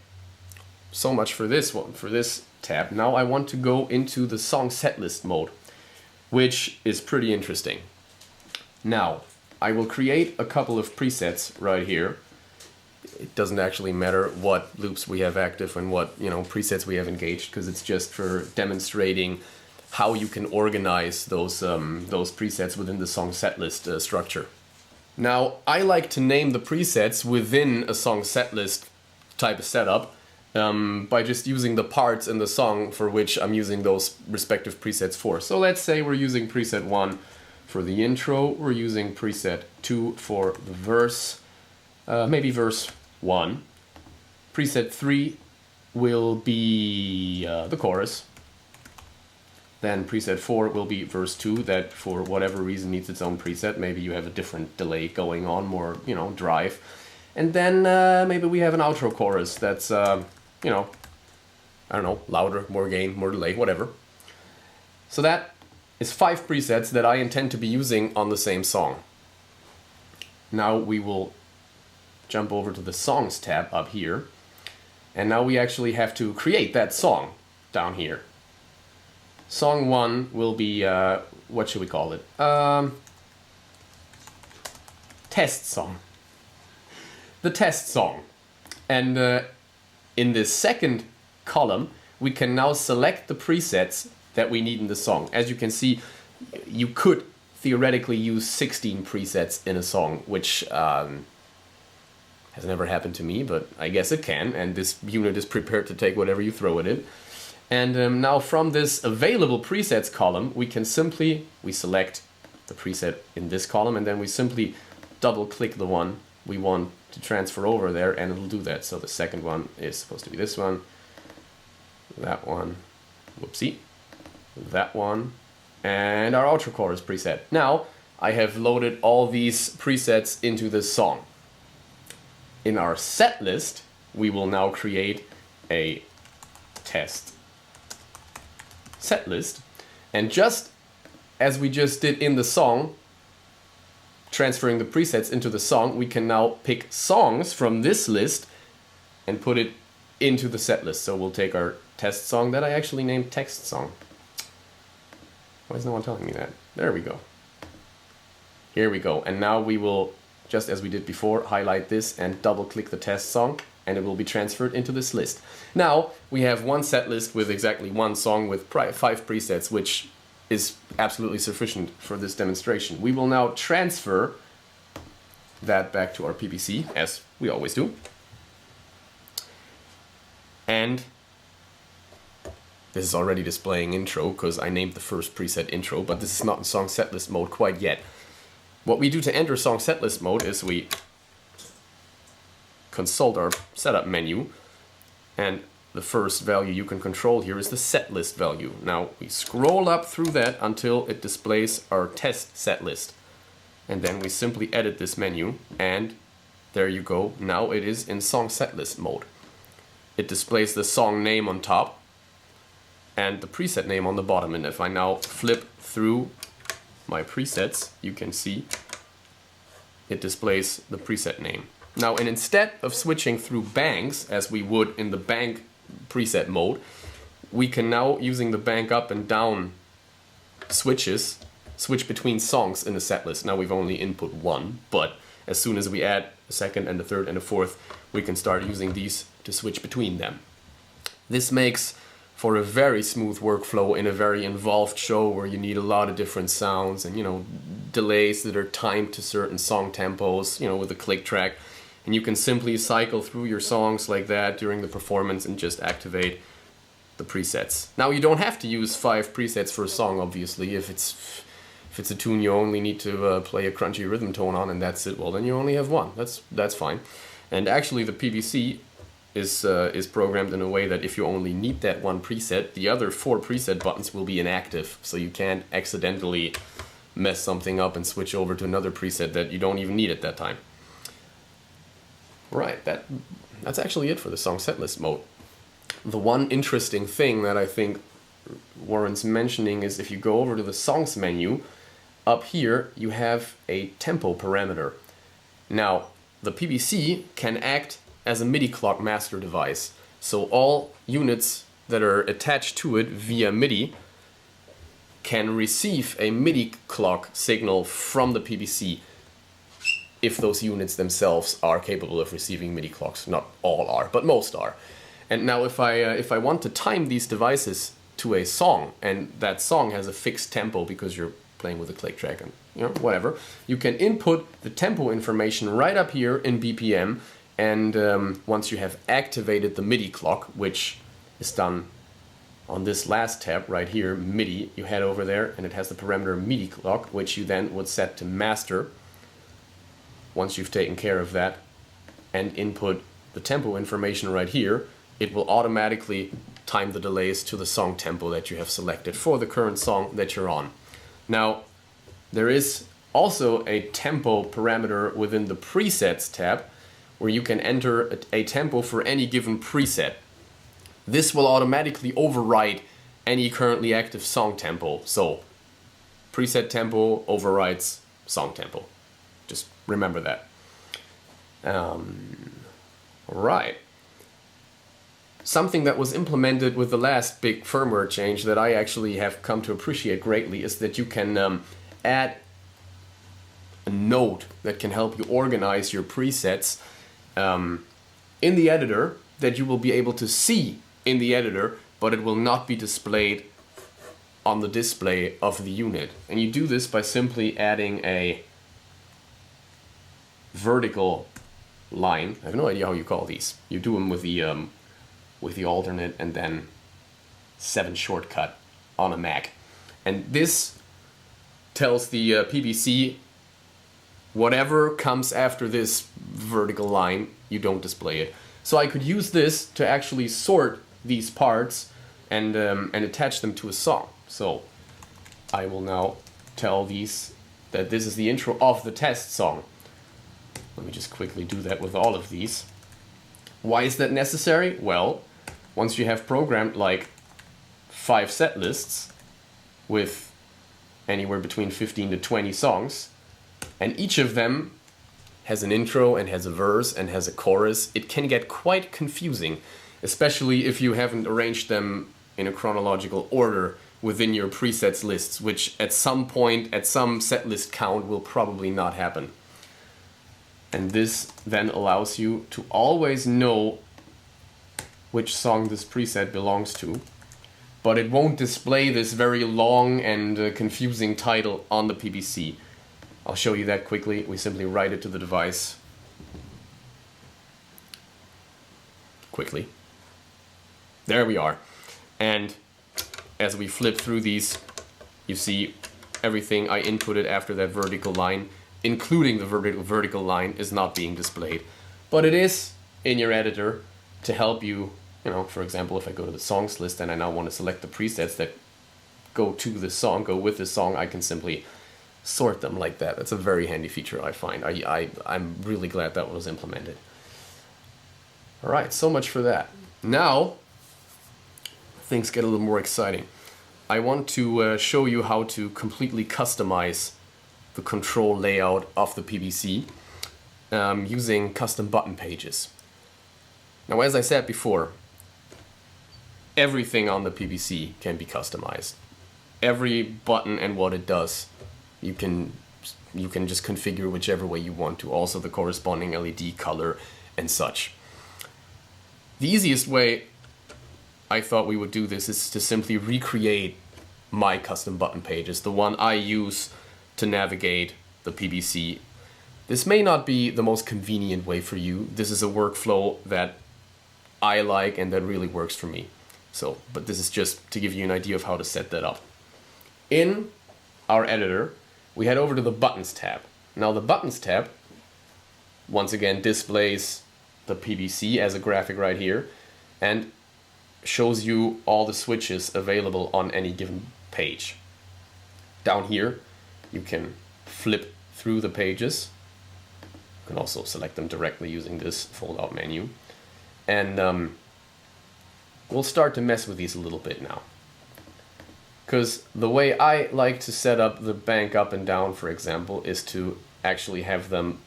so much for this one, for this tab. Now I want to go into the song setlist mode, which is pretty interesting. Now, I will create a couple of presets right here. It doesn't actually matter what loops we have active and what presets we have engaged, because it's just for demonstrating how you can organize those presets within the song setlist structure. Now, I like to name the presets within a song setlist type of setup by just using the parts in the song for which I'm using those respective presets for. So let's say we're using preset 1 for the intro, we're using preset 2 for the verse, maybe verse 1. Preset 3 will be the chorus. Then preset 4 will be verse 2, that for whatever reason needs its own preset. Maybe you have a different delay going on, more, drive. And then maybe we have an outro chorus that's, I don't know, louder, more gain, more delay, whatever. So that is 5 presets that I intend to be using on the same song. Now we will jump over to the Songs tab up here. And now we actually have to create that song down here. Song 1 will be, what should we call it? Test song. The test song. And in this second column, we can now select the presets that we need in the song. As you can see, you could theoretically use 16 presets in a song, which has never happened to me, but I guess it can, and this unit is prepared to take whatever you throw it in. And now from this available presets column, we select the preset in this column, and then we simply double click the one we want to transfer over there, and it'll do that. So the second one is supposed to be this one, that one, whoopsie, that one, and our outro chorus preset. Now I have loaded all these presets into this song. In our set list, we will now create a test set list, and just as we just did in the song, transferring the presets into the song, we can now pick songs from this list and put it into the set list. So we'll take our test song that I actually named text song. Why is no one telling me that? There we go. Here we go. And now we will, just as we did before, highlight this and double click the test song, and it will be transferred into this list. Now we have one set list with exactly one song with 5 presets, which is absolutely sufficient for this demonstration. We will now transfer that back to our PBC, as we always do. And this is already displaying intro because I named the first preset intro, but this is not in song setlist mode quite yet. What we do to enter song setlist mode is we consult our setup menu, and the first value you can control here is the setlist value. Now we scroll up through that until it displays our test setlist, and then we simply edit this menu, and there you go. Now it is in song setlist mode. It displays the song name on top and the preset name on the bottom, and if I now flip through my presets, you can see it displays the preset name. Now, and instead of switching through banks as we would in the bank preset mode, we can now, using the bank up and down switches, switch between songs in the set list. Now we've only input one, but as soon as we add a second and a third and a fourth, we can start using these to switch between them. This makes for a very smooth workflow in a very involved show where you need a lot of different sounds and, you know, delays that are timed to certain song tempos, you know, with a click track. And you can simply cycle through your songs like that during the performance and just activate the presets. Now you don't have to use 5 presets for a song, obviously. If it's a tune you only need to play a crunchy rhythm tone on and that's it, well then you only have one. That's fine. And actually the PBC is programmed in a way that if you only need that one preset, the other 4 preset buttons will be inactive, so you can't accidentally mess something up and switch over to another preset that you don't even need at that time. Right, that's actually it for the song setlist mode. The one interesting thing that I think warrants mentioning is if you go over to the songs menu, up here you have a tempo parameter. Now, the PBC can act as a MIDI clock master device. So all units that are attached to it via MIDI can receive a MIDI clock signal from the PBC if those units themselves are capable of receiving MIDI clocks. Not all are, but most are. And now if I want to time these devices to a song, and that song has a fixed tempo because you're playing with a click track and, you know, whatever, you can input the tempo information right up here in BPM. And once you have activated the MIDI clock, which is done on this last tab right here, MIDI, you head over there and it has the parameter MIDI clock, which you then would set to master. Once you've taken care of that and input the tempo information right here, it will automatically time the delays to the song tempo that you have selected for the current song that you're on. Now, there is also a tempo parameter within the presets tab, where you can enter a tempo for any given preset. This will automatically override any currently active song tempo. So, preset tempo overrides song tempo. Just remember that. Right. Something that was implemented with the last big firmware change that I actually have come to appreciate greatly is that you can add a node that can help you organize your presets in the editor, that you will be able to see in the editor, but it will not be displayed on the display of the unit. And you do this by simply adding a vertical line. I have no idea how you call these. You do them with the alternate and then 7 shortcut on a Mac. And this tells the PBC whatever comes after this vertical line, you don't display it. So I could use this to actually sort these parts and attach them to a song. So I will now tell these that this is the intro of the test song. Let me just quickly do that with all of these. Why is that necessary? Well, once you have programmed like 5 set lists with anywhere between 15 to 20 songs, and each of them has an intro and has a verse and has a chorus, it can get quite confusing, especially if you haven't arranged them in a chronological order within your presets lists, which at some point, at some set list count, will probably not happen. And this then allows you to always know which song this preset belongs to, but it won't display this very long and confusing title on the PBC. I'll show you that quickly. We simply write it to the device. Quickly. There we are. And as we flip through these, you see everything I inputted after that vertical line, including the vertical line, is not being displayed. But it is in your editor to help you, for example, if I go to the songs list and I now want to select the presets that go to the song, go with the song, I can simply sort them like that. That's a very handy feature, I find. I'm really glad that was implemented. All right, so much for that. Now, things get a little more exciting. I want to show you how to completely customize the control layout of the PBC using custom button pages. Now, as I said before, everything on the PBC can be customized. Every button and what it does, you can just configure whichever way you want to, also the corresponding LED color and such. The easiest way I thought we would do this is to simply recreate my custom button pages, the one I use to navigate the PBC. This may not be the most convenient way for you. This is a workflow that I like and that really works for me. But this is just to give you an idea of how to set that up. In our editor, we head over to the Buttons tab. Now the Buttons tab, once again, displays the PBC as a graphic right here and shows you all the switches available on any given page. Down here, you can flip through the pages. You can also select them directly using this fold-out menu. And we'll start to mess with these a little bit now. Because the way I like to set up the bank up and down, for example, is to actually have them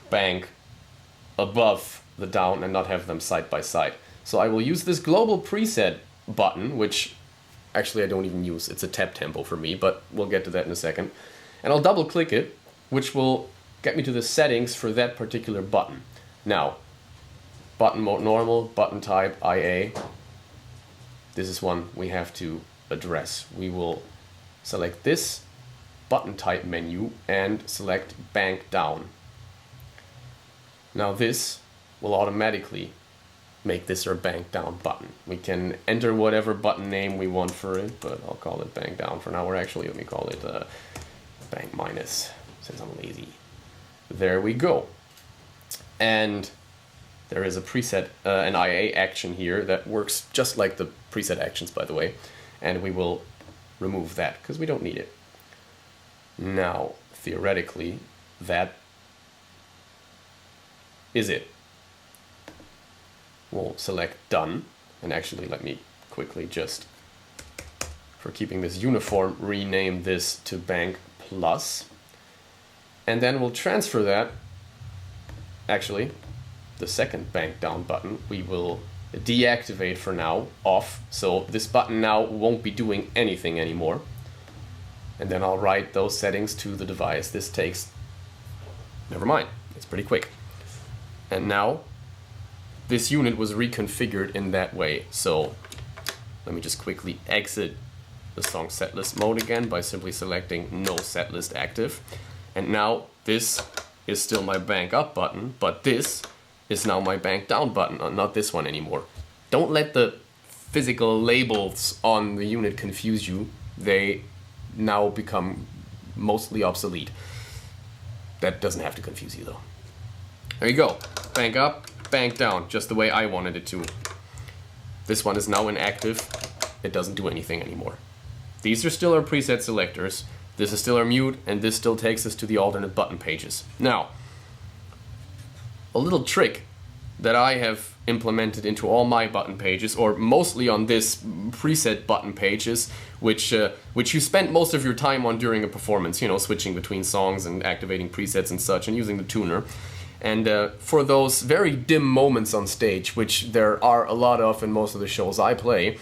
bank above the down and not have them side by side. So I will use this global preset button, which actually I don't even use. It's a tap tempo for me, but we'll get to that in a second. And I'll double click it, which will get me to the settings for that particular button. Now, button mode normal, button type IA. This is one we have to address. We will select this button type menu and select bank down. Now this will automatically make this our bank down button. We can enter whatever button name we want for it, but I'll call it bank down for now. Let me call it bank minus, since I'm lazy. There we go. And there is a preset, an IA action here that works just like the preset actions, by the way. And we will remove that because we don't need it. Now, theoretically, that is it. We'll select done, and actually let me quickly just, for keeping this uniform, rename this to bank plus. And then we'll transfer that, actually, the second bank down button, we will deactivate for now, off, so this button now won't be doing anything anymore. And then I'll write those settings to the device. This takes, never mind, it's pretty quick. And now, this unit was reconfigured in that way. So let me just quickly exit the song setlist mode again by simply selecting no setlist active. And now this is still my bank up button, but this is now my bank down button, not this one anymore. Don't let the physical labels on the unit confuse you. They now become mostly obsolete. That doesn't have to confuse you though. There you go. Bank up, bank down, just the way I wanted it to. This one is now inactive. It doesn't do anything anymore. These are still our preset selectors. This is still our mute, and this still takes us to the alternate button pages. Now, a little trick that I have implemented into all my button pages, or mostly on this preset button pages, which you spent most of your time on during a performance, switching between songs and activating presets and such, and using the tuner. And for those very dim moments on stage, which there are a lot of in most of the shows I play,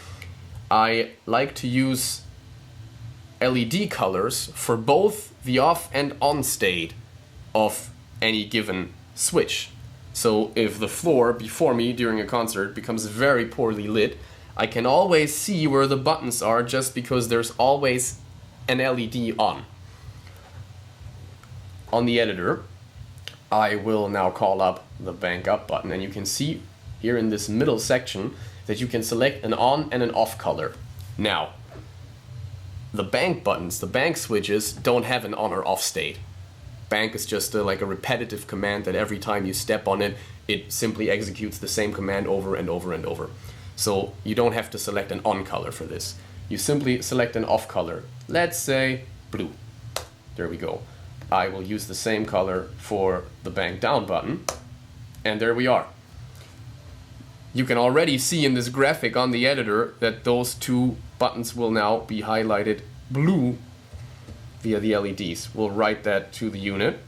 I like to use LED colors for both the off and on state of any given switch. So if the floor before me during a concert becomes very poorly lit, I can always see where the buttons are just because there's always an LED on. On the editor, I will now call up the bank up button, and you can see here in this middle section that you can select an on and an off color. Now, the bank buttons, the bank switches, don't have an on or off state. Bank is just like a repetitive command that every time you step on it, it simply executes the same command over and over and over. So you don't have to select an on color for this. You simply select an off color. Let's say blue. There we go. I will use the same color for the bank down button, and there we are. You can already see in this graphic on the editor that those two buttons will now be highlighted blue via the LEDs. We'll write that to the unit,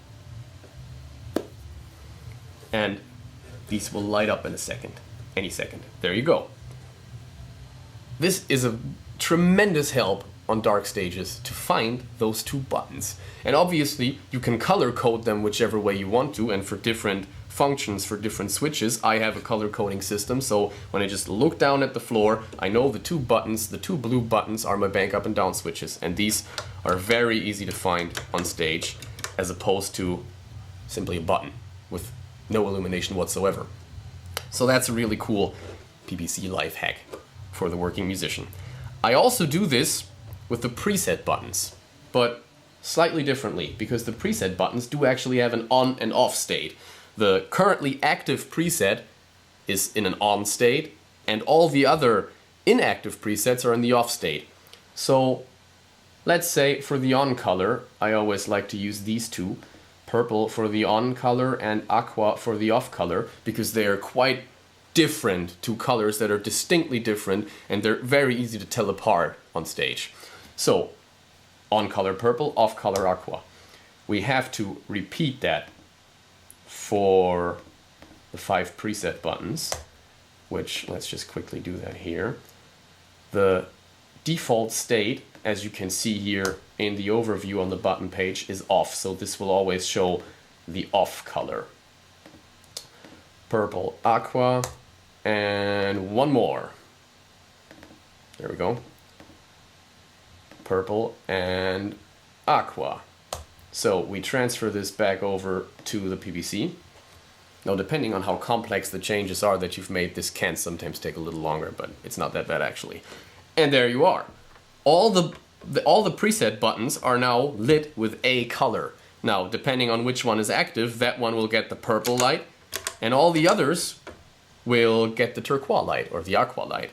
and these will light up in a second, any second. There you go. This is a tremendous help on dark stages to find those two buttons. And obviously you can color code them whichever way you want to, and for different functions, for different switches, I have a color coding system. So when I just look down at the floor, I know the two buttons, the two blue buttons, are my bank up and down switches, and these are very easy to find on stage as opposed to simply a button with no illumination whatsoever. So that's a really cool PBC life hack for the working musician. I also do this with the preset buttons, but slightly differently, because the preset buttons do actually have an on and off state. The currently active preset is in an on state, and all the other inactive presets are in the off state. So let's say for the on color, I always like to use these two, purple for the on color and aqua for the off color, because they are quite different, two colors that are distinctly different, and they're very easy to tell apart on stage. So, on color purple, off color aqua. We have to repeat that for the 5 preset buttons, which let's just quickly do that here. The default state, as you can see here in the overview on the button page, is off, so this will always show the off color. Purple, aqua, and one more. There we go. Purple and aqua. So we transfer this back over to the PBC. Now, depending on how complex the changes are that you've made, this can sometimes take a little longer, but it's not that bad actually. And there you are. All the preset buttons are now lit with a color. Now, depending on which one is active, that one will get the purple light, and all the others will get the turquoise light or the aqua light.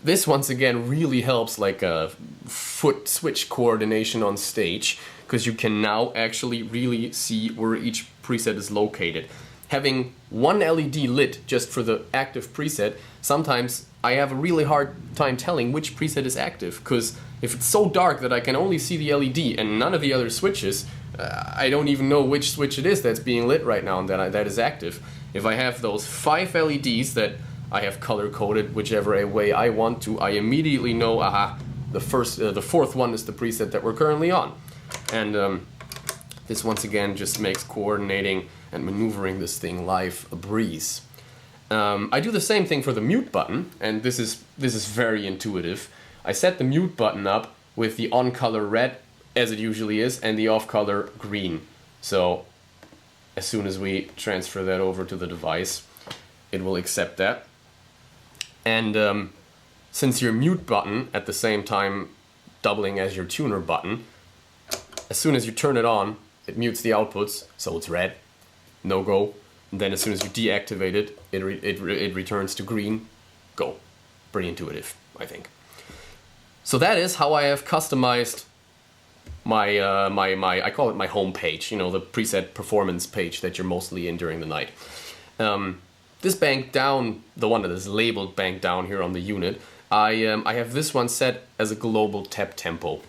This once again really helps like a foot switch coordination on stage, because you can now actually really see where each preset is located. Having one LED lit just for the active preset, sometimes I have a really hard time telling which preset is active, because if it's so dark that I can only see the LED and none of the other switches, I don't even know which switch it is that's being lit right now and that is active. If I have those 5 LEDs that I have color coded whichever way I want to, I immediately know, aha, the fourth one is the preset that we're currently on. And this once again just makes coordinating and maneuvering this thing live a breeze. I do the same thing for the mute button, and this is very intuitive. I set the mute button up with the on color red, as it usually is, and the off color green. So as soon as we transfer that over to the device, it will accept that. And since your mute button at the same time doubling as your tuner button, as soon as you turn it on, it mutes the outputs, so it's red, no go. And then as soon as you deactivate it, it returns to green, go. Pretty intuitive, I think. So that is how I have customized my I call it my home page, you know, the preset performance page that you're mostly in during the night. This bank down, the one that is labeled bank down here on the unit, I have this one set as a global tap tempo.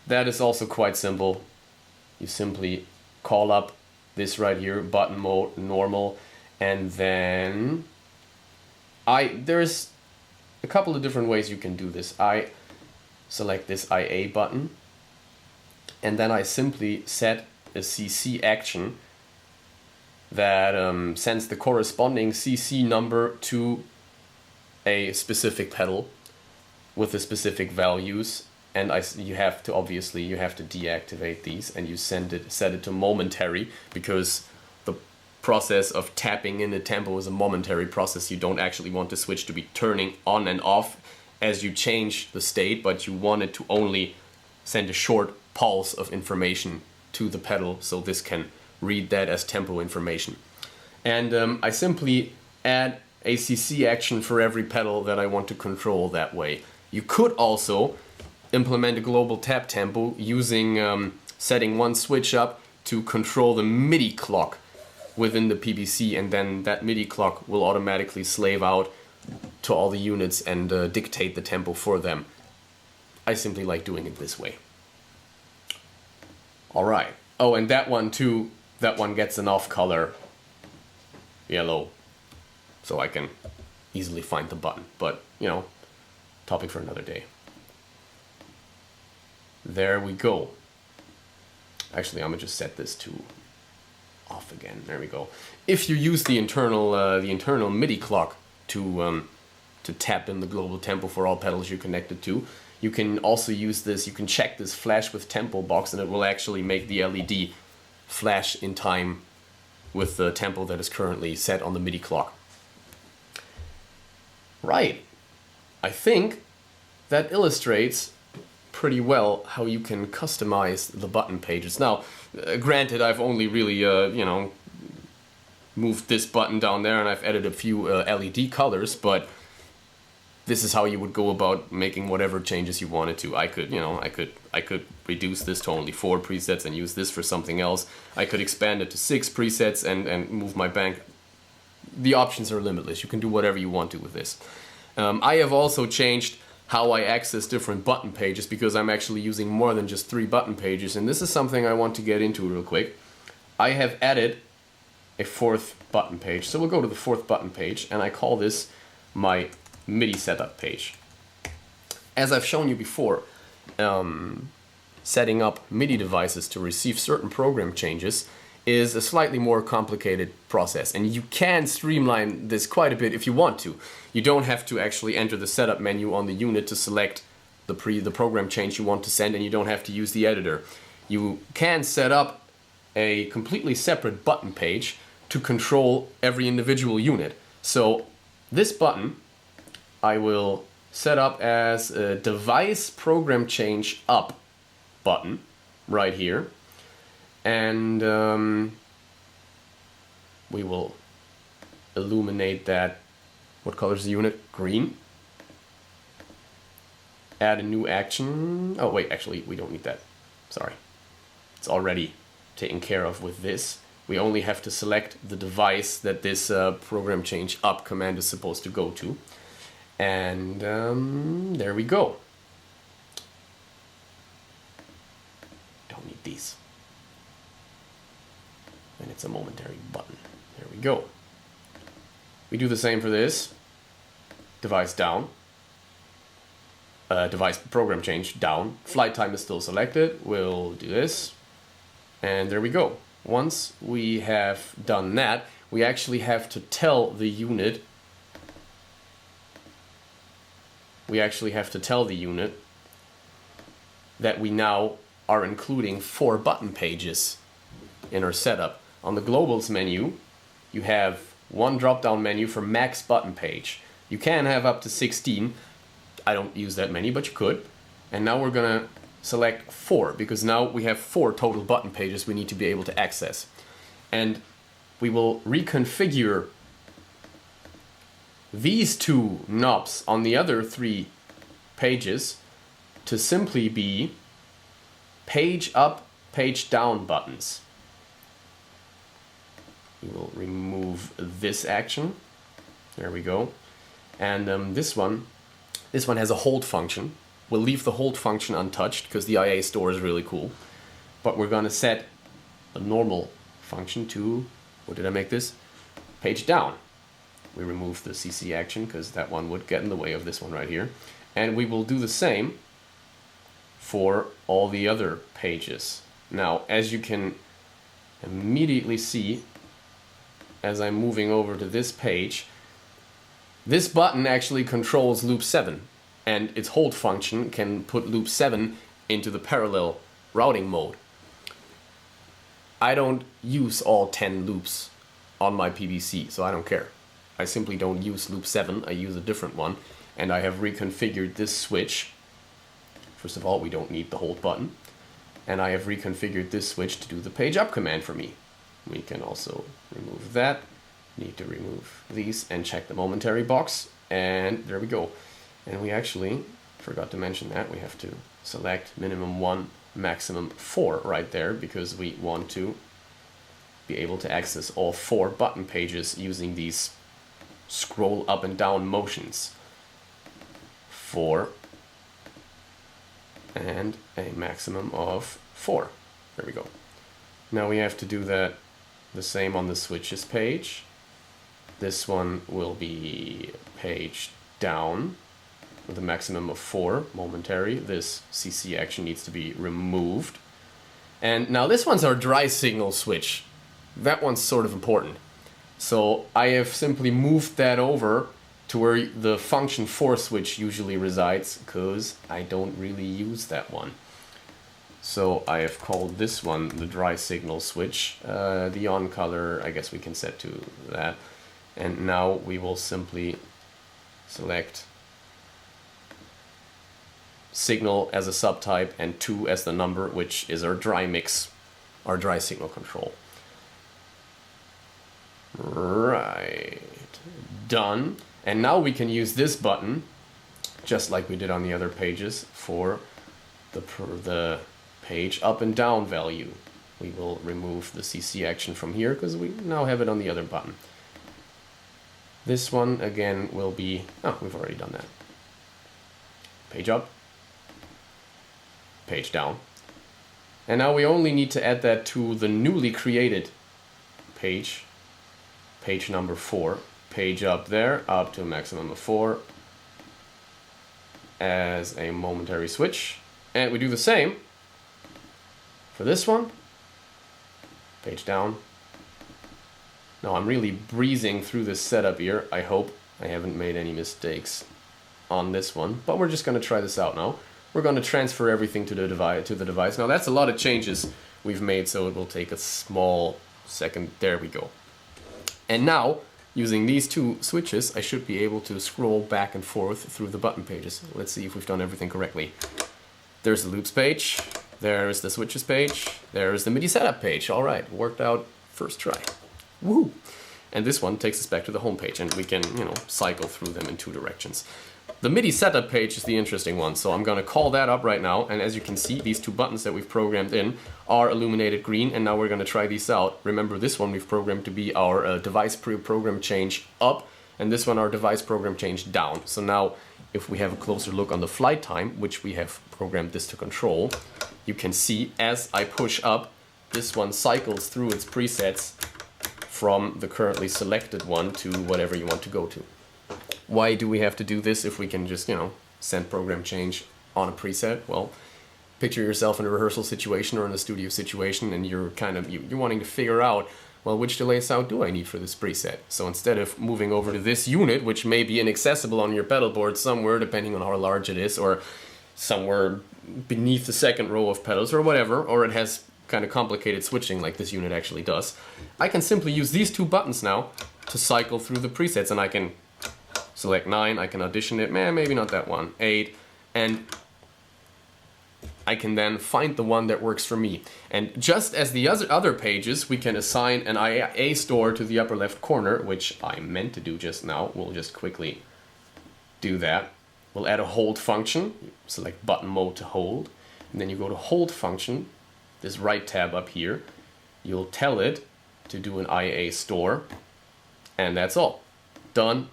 That is also quite simple. You simply call up this right here, button mode, normal, and then there's a couple of different ways you can do this. I select this IA button, and then I simply set a CC action that sends the corresponding CC number to a specific pedal with the specific values, and you have to deactivate these, and you set it to momentary, because the process of tapping in the tempo is a momentary process. You don't actually want the switch to be turning on and off as you change the state, but you want it to only send a short pulse of information to the pedal, so this can read that as tempo information. And I simply add a CC action for every pedal that I want to control that way. You could also implement a global tap tempo using setting one switch up to control the MIDI clock within the PBC, and then that MIDI clock will automatically slave out to all the units and dictate the tempo for them. I simply like doing it this way. Alright. Oh, and that one too, that one gets an off color yellow, so I can easily find the button. But, you know, topic for another day. There we go. Actually, I'm gonna just set this to off again. There we go. If you use the internal MIDI clock to tap in the global tempo for all pedals you're connected to, you can also use this. You can check this flash with tempo box, and it will actually make the LED flash in time with the tempo that is currently set on the MIDI clock. Right. I think that illustrates pretty well how you can customize the button pages. Now, granted, I've only really, you know, moved this button down there, and I've added a few LED colors, but this is how you would go about making whatever changes you wanted to. I could, you know, I could reduce this to only 4 presets and use this for something else. I could expand it to 6 presets and move my bank. The options are limitless. You can do whatever you want to with this. I have also changed how I access different button pages, because I'm actually using more than just 3 button pages, and this is something I want to get into real quick. I have added a 4th button page. So we'll go to the 4th button page, and I call this my MIDI setup page. As I've shown you before, setting up MIDI devices to receive certain program changes is a slightly more complicated process, and you can streamline this quite a bit if you want to. You don't have to actually enter the setup menu on the unit to select the program change you want to send, and you don't have to use the editor. You can set up a completely separate button page to control every individual unit. So this button I will set up as a device program change up button right here, and we will illuminate that. What color is the unit? Green. Add a new action. Oh wait, actually we don't need that. Sorry. It's already taken care of with this. We only have to select the device that this program change up command is supposed to go to. And there we go. Don't need these. And it's a momentary button. There we go. We do the same for this. Device down. Device program change down. Flight time is still selected. We'll do this. And there we go. Once we have done that, we actually have to tell the unit that we now are including 4 button pages in our setup. On the globals menu, you have one drop-down menu for max button page. You can have up to 16. I don't use that many, but you could. And now we're gonna select 4, because now we have 4 total button pages we need to be able to access. And we will reconfigure these 2 knobs on the other 3 pages to simply be page up, page down buttons. We will remove this action. There we go. And this one has a hold function. We'll leave the hold function untouched because the IA store is really cool. But we're gonna set a normal function to, what did I make this? Page down. We remove the CC action because that one would get in the way of this one right here. And we will do the same for all the other pages. Now, as you can immediately see, as I'm moving over to this page, this button actually controls loop 7, and its hold function can put loop 7 into the parallel routing mode. I don't use all 10 loops on my PBC, so I don't care. I simply don't use loop 7, I use a different one, and I have reconfigured this switch. First of all, we don't need the hold button, and I have reconfigured this switch to do the page up command for me. We can also remove that, need to remove these and check the momentary box, and there we go. And we actually forgot to mention that we have to select minimum 1, maximum 4 right there, because we want to be able to access all 4 button pages using these scroll up and down motions. 4 and a maximum of 4. There we go. Now we have to do that the same on the switches page. This one will be page down with a maximum of 4 momentary. This CC action needs to be removed. And now this one's our dry signal switch. That one's sort of important. So I have simply moved that over to where the function 4 switch usually resides, because I don't really use that one. So I have called this one the dry signal switch. The on color, I guess we can set to that. And now we will simply select signal as a subtype and 2 as the number, which is our dry mix, our dry signal control. Right, done. And now we can use this button, just like we did on the other pages, for the page up and down value. We will remove the CC action from here because we now have it on the other button. This one again will be, oh, we've already done that. Page up, page down. And now we only need to add that to the newly created page, page number 4. Page up there, up to a maximum of 4 as a momentary switch. And we do the same for this one. Page down. Now I'm really breezing through this setup here. I hope I haven't made any mistakes on this one, but we're just going to try this out now. We're going to transfer everything to the device. Now that's a lot of changes we've made, so it will take a small second. There we go. And now, using these 2 switches, I should be able to scroll back and forth through the button pages. Let's see if we've done everything correctly. There's the loops page, there's the switches page, there's the MIDI setup page. All right, worked out first try. Woo! And this one takes us back to the home page, and we can, cycle through them in 2 directions. The MIDI setup page is the interesting one, so I'm going to call that up right now, and as you can see, these 2 buttons that we've programmed in are illuminated green, and now we're going to try these out. Remember, this one we've programmed to be our device program change up, and this one our device program change down. So now, if we have a closer look on the flight time, which we have programmed this to control, you can see as I push up, this one cycles through its presets from the currently selected one to whatever you want to go to. Why do we have to do this if we can just, send program change on a preset? Well, picture yourself in a rehearsal situation or in a studio situation, and you're wanting to figure out, well, which delay sound do I need for this preset? So instead of moving over to this unit, which may be inaccessible on your pedal board somewhere, depending on how large it is, or somewhere beneath the second row of pedals or whatever, or it has kind of complicated switching like this unit actually does, I can simply use these 2 buttons now to cycle through the presets, and I can select 9, I can audition it, maybe not that one, 8, and I can then find the one that works for me. And just as the other pages, we can assign an IA store to the upper left corner, which I meant to do just now. We'll just quickly do that. We'll add a hold function, select button mode to hold, and then you go to hold function, this right tab up here. You'll tell it to do an IA store, and that's all. Done.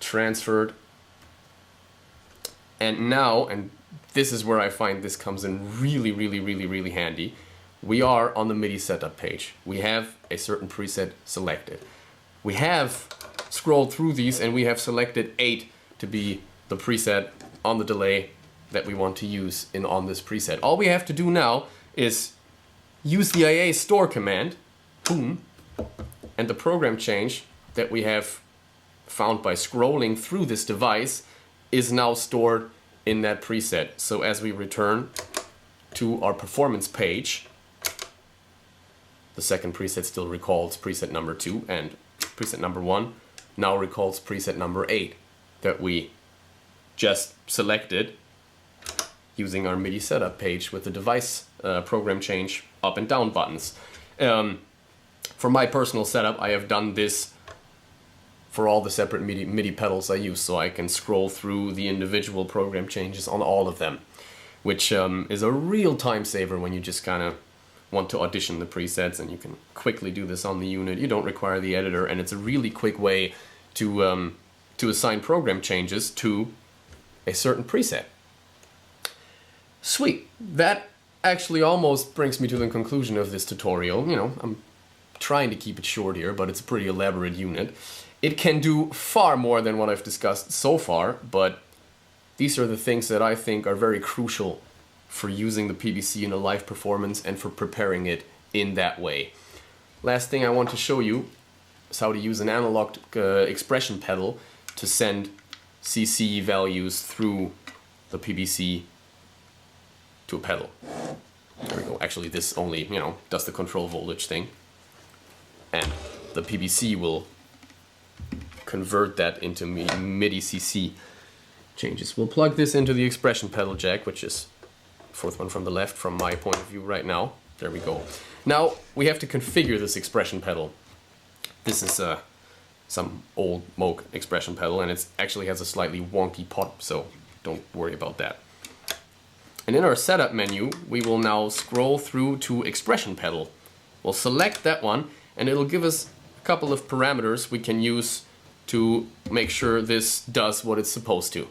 Transferred. And now, and this is where I find this comes in really handy, we are on the MIDI setup page. We have a certain preset selected. We have scrolled through these and we have selected 8 to be the preset on the delay that we want to use on this preset. All we have to do now is use the IA store command, boom, And the program change that we have found by scrolling through this device is now stored in that preset. So as we return to our performance page, the second preset still recalls preset number 2, and preset number 1 now recalls preset number 8 that we just selected using our MIDI setup page with the device program change up and down buttons. For my personal setup, I have done this for all the separate MIDI pedals I use, so I can scroll through the individual program changes on all of them, which is a real time saver when you just kind of want to audition the presets, and you can quickly do this on the unit. You don't require the editor, and it's a really quick way to assign program changes to a certain preset. Sweet. That actually almost brings me to the conclusion of this tutorial. You know, I'm trying to keep it short here, but it's a pretty elaborate unit. It can do far more than what I've discussed so far, but these are the things that I think are very crucial for using the PBC in a live performance and for preparing it in that way. Last thing I want to show you is how to use an analog expression pedal to send CC values through the PBC to a pedal. There we go. Actually, this only, you know, does the control voltage thing, and the PBC will convert that into MIDI CC changes. We'll plug this into the expression pedal jack, which is the fourth one from the left from my point of view right now. There we go. Now we have to configure this expression pedal. This is some old Moog expression pedal, and it actually has a slightly wonky pot, so don't worry about that. And in our setup menu, we will now scroll through to expression pedal. We'll select that one, and it'll give us a couple of parameters we can use to make sure this does what it's supposed to.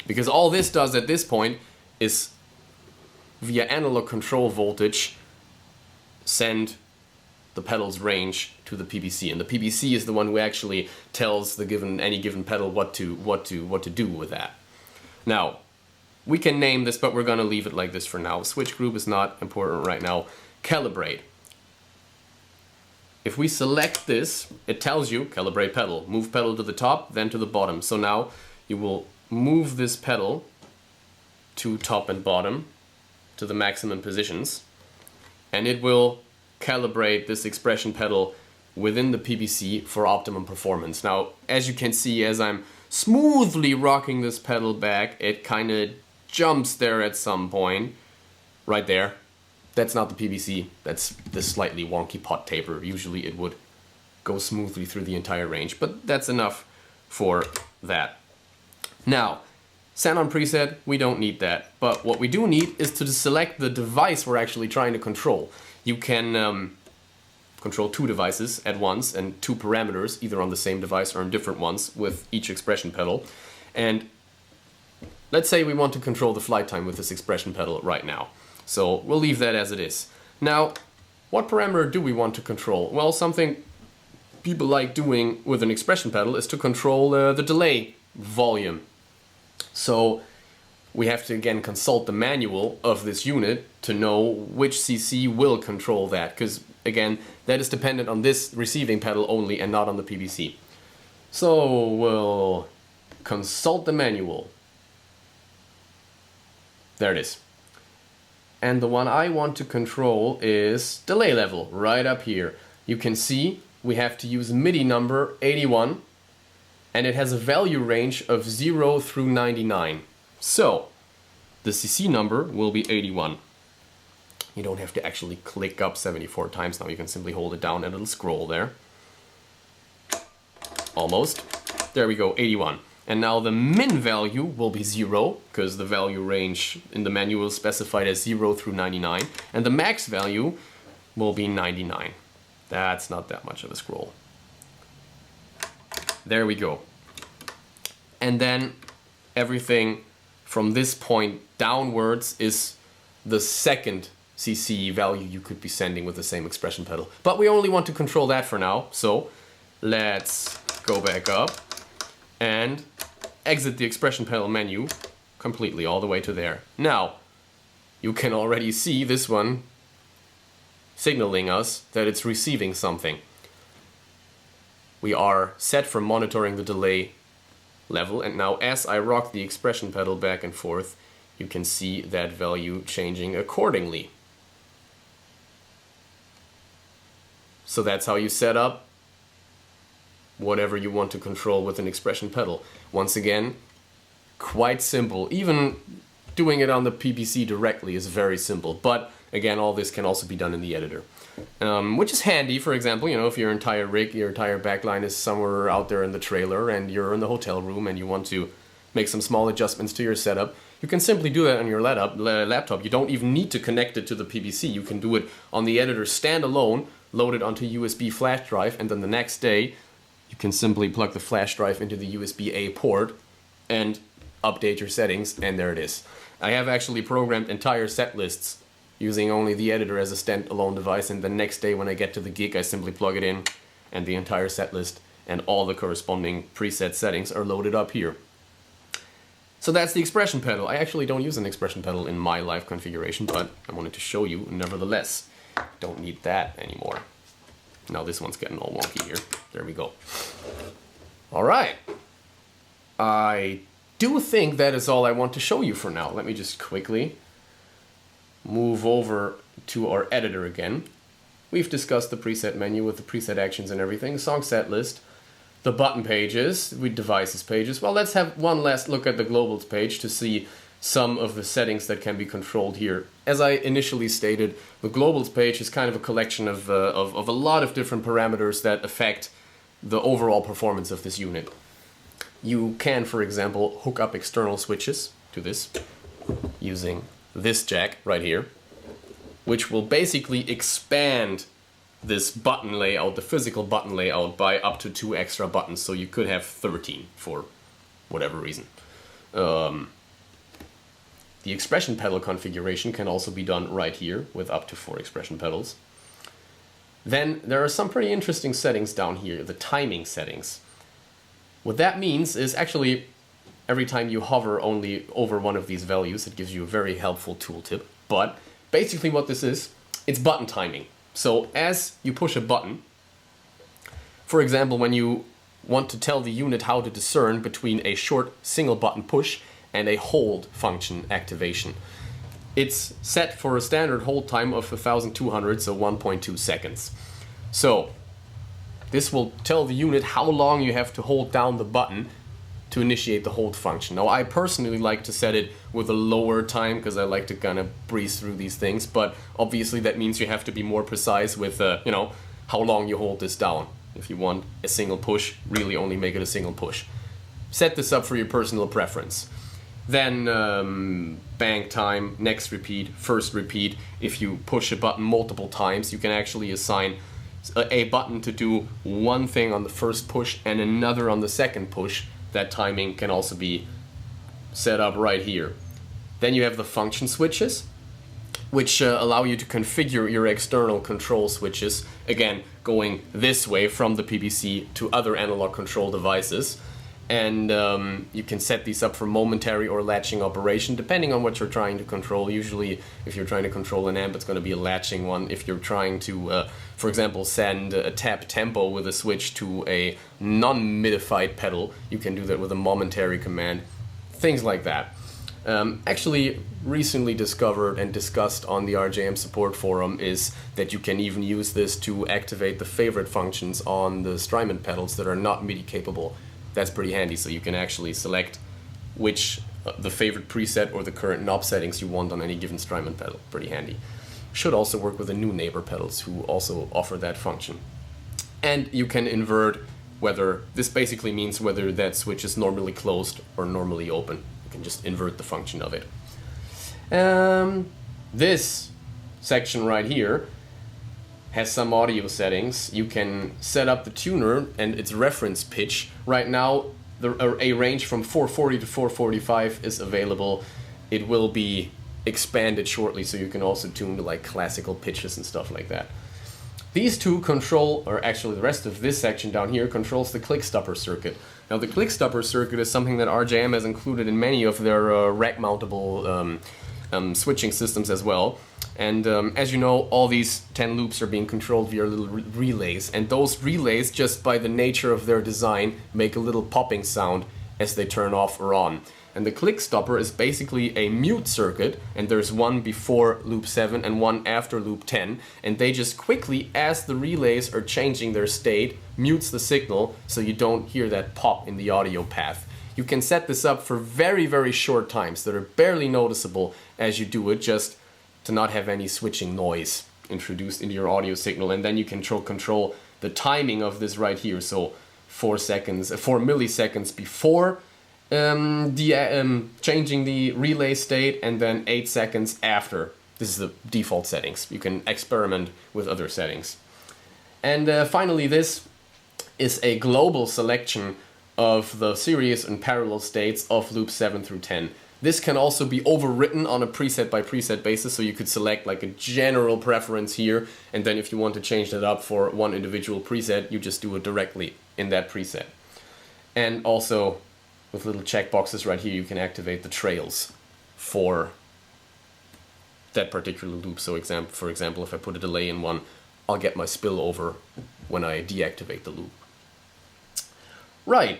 Because all this does at this point is, via analog control voltage, send the pedal's range to the PBC, and the PBC is the one who actually tells any given pedal what to do with that. Now, we can name this, but we're going to leave it like this for now. Switch group is not important right now. Calibrate. If we select this, it tells you calibrate pedal. Move pedal to the top, then to the bottom. So now you will move this pedal to top and bottom to the maximum positions, and it will calibrate this expression pedal within the PBC for optimum performance. Now, as you can see, as I'm smoothly rocking this pedal back, it kind of jumps there at some point, right there. That's not the PBC, that's the slightly wonky pot taper. Usually it would go smoothly through the entire range, but that's enough for that. Now, sound on preset, we don't need that, but what we do need is to select the device we're actually trying to control. You can control two devices at once and two parameters, either on the same device or on different ones with each expression pedal. And let's say we want to control the flight time with this expression pedal right now. So we'll leave that as it is. Now, what parameter do we want to control? Well, something people like doing with an expression pedal is to control the delay volume. So we have to again consult the manual of this unit to know which CC will control that, because again, that is dependent on this receiving pedal only and not on the PBC. So we'll consult the manual. There it is. And the one I want to control is delay level, right up here. You can see we have to use MIDI number 81, and it has a value range of 0 through 99. So the CC number will be 81. You don't have to actually click up 74 times now, you can simply hold it down and it'll scroll there. Almost. There we go, 81. And now the min value will be 0, because the value range in the manual is specified as 0 through 99. And the max value will be 99. That's not that much of a scroll. There we go. And then everything from this point downwards is the second CC value you could be sending with the same expression pedal. But we only want to control that for now, so let's go back up and exit the expression pedal menu completely all the way to there. Now, you can already see this one signaling us that it's receiving something. we are set for monitoring the delay level, and now as I rock the expression pedal back and forth, you can see that value changing accordingly. So that's how you set up whatever you want to control with an expression pedal. Once again, quite simple. Even doing it on the PBC directly is very simple, but again, all this can also be done in the editor. Which is handy, for example, you know, if your entire rig, your entire backline is somewhere out there in the trailer and you're in the hotel room and you want to make some small adjustments to your setup, you can simply do that on your laptop. You don't even need to connect it to the PBC. You can do it on the editor standalone, load it onto USB flash drive, and then the next day you can simply plug the flash drive into the USB-A port and update your settings, and there it is. I have actually programmed entire set lists using only the editor as a standalone device, and the next day when I get to the gig I simply plug it in and the entire set list and all the corresponding preset settings are loaded up here. So that's the expression pedal. I actually don't use an expression pedal in my live configuration, but I wanted to show you nevertheless. Don't need that anymore. Now this one's getting all wonky here. There we go. Alright. I do think that is all I want to show you for now. Let me just quickly move over to our editor again. We've discussed the preset menu with the preset actions and everything, song set list, the button pages, with devices pages. Well, let's have one last look at the globals page to see some of the settings that can be controlled here. As I initially stated, the globals page is kind of a collection of a lot of different parameters that affect the overall performance of this unit. You can, for example, hook up external switches to this using this jack right here, which will basically expand this button layout, the physical button layout, by up to 2 extra buttons, so you could have 13 for whatever reason. The expression pedal configuration can also be done right here with up to 4 expression pedals. Then there are some pretty interesting settings down here, the timing settings. What that means is actually every time you hover only over one of these values, it gives you a very helpful tooltip. But basically what this is, it's button timing. So as you push a button, for example, when you want to tell the unit how to discern between a short single button push and a hold function activation, it's set for a standard hold time of 1200, so 1.2 seconds. So this will tell the unit how long you have to hold down the button to initiate the hold function. Now I personally like to set it with a lower time because I like to kind of breeze through these things, but obviously that means you have to be more precise with you know, how long you hold this down. If you want a single push, really only make it a single push. Set this up for your personal preference. Then bang time, next repeat, first repeat. If you push a button multiple times, you can actually assign a button to do one thing on the first push and another on the second push. That timing can also be set up right here. Then you have the function switches, which allow you to configure your external control switches, again going this way from the PBC to other analog control devices. And you can set these up for momentary or latching operation depending on what you're trying to control. Usually if you're trying to control an amp, it's going to be a latching one. If you're trying to, for example, send a tap tempo with a switch to a non-midified pedal, you can do that with a momentary command. Things like that. Actually recently discovered and discussed on the RJM support forum is that you can even use this to activate the favorite functions on the Strymon pedals that are not MIDI capable. That's pretty handy, so you can actually select which the favorite preset or the current knob settings you want on any given Strymon pedal. Pretty handy. Should also work with the new neighbor pedals who also offer that function. And you can invert whether, this basically means whether that switch is normally closed or normally open. You can just invert the function of it. This section right here has some audio settings. You can set up the tuner and its reference pitch. Right now, a range from 440 to 445 is available. It will be expanded shortly, so you can also tune to like classical pitches and stuff like that. These two control, or actually the rest of this section down here controls the click stopper circuit. Now the click stopper circuit is something that RJM has included in many of their rack mountable switching systems as well. And as you know, all these 10 loops are being controlled via little relays, and those relays, just by the nature of their design, make a little popping sound as they turn off or on. And the click stopper is basically a mute circuit, and there's one before loop 7 and one after loop 10, and they just quickly, as the relays are changing their state, mutes the signal so you don't hear that pop in the audio path. You can set this up for very, very short times that are barely noticeable as you do it, just to not have any switching noise introduced into your audio signal, and then you can control the timing of this right here. So 4 milliseconds before changing the relay state, and then 8 seconds after. This is the default settings. You can experiment with other settings. And finally, this is a global selection of the series and parallel states of loops 7 through 10. This can also be overwritten on a preset by preset basis, so you could select like a general preference here, and then if you want to change that up for one individual preset, you just do it directly in that preset. And also with little checkboxes right here, you can activate the trails for that particular loop. So for example, if I put a delay in one, I'll get my spillover when I deactivate the loop. Right.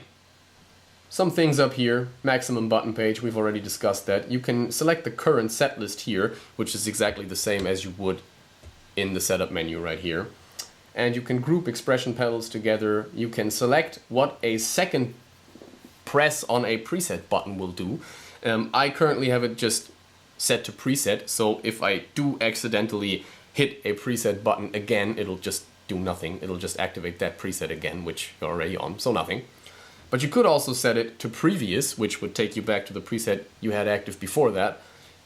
Some things up here, maximum button page, we've already discussed that. You can select the current set list here, which is exactly the same as you would in the setup menu right here. And you can group expression pedals together. You can select what a second press on a preset button will do. I currently have it just set to preset, so if I do accidentally hit a preset button again, it'll just do nothing. It'll just activate that preset again, which you're already on, so nothing. But you could also set it to previous, which would take you back to the preset you had active before that,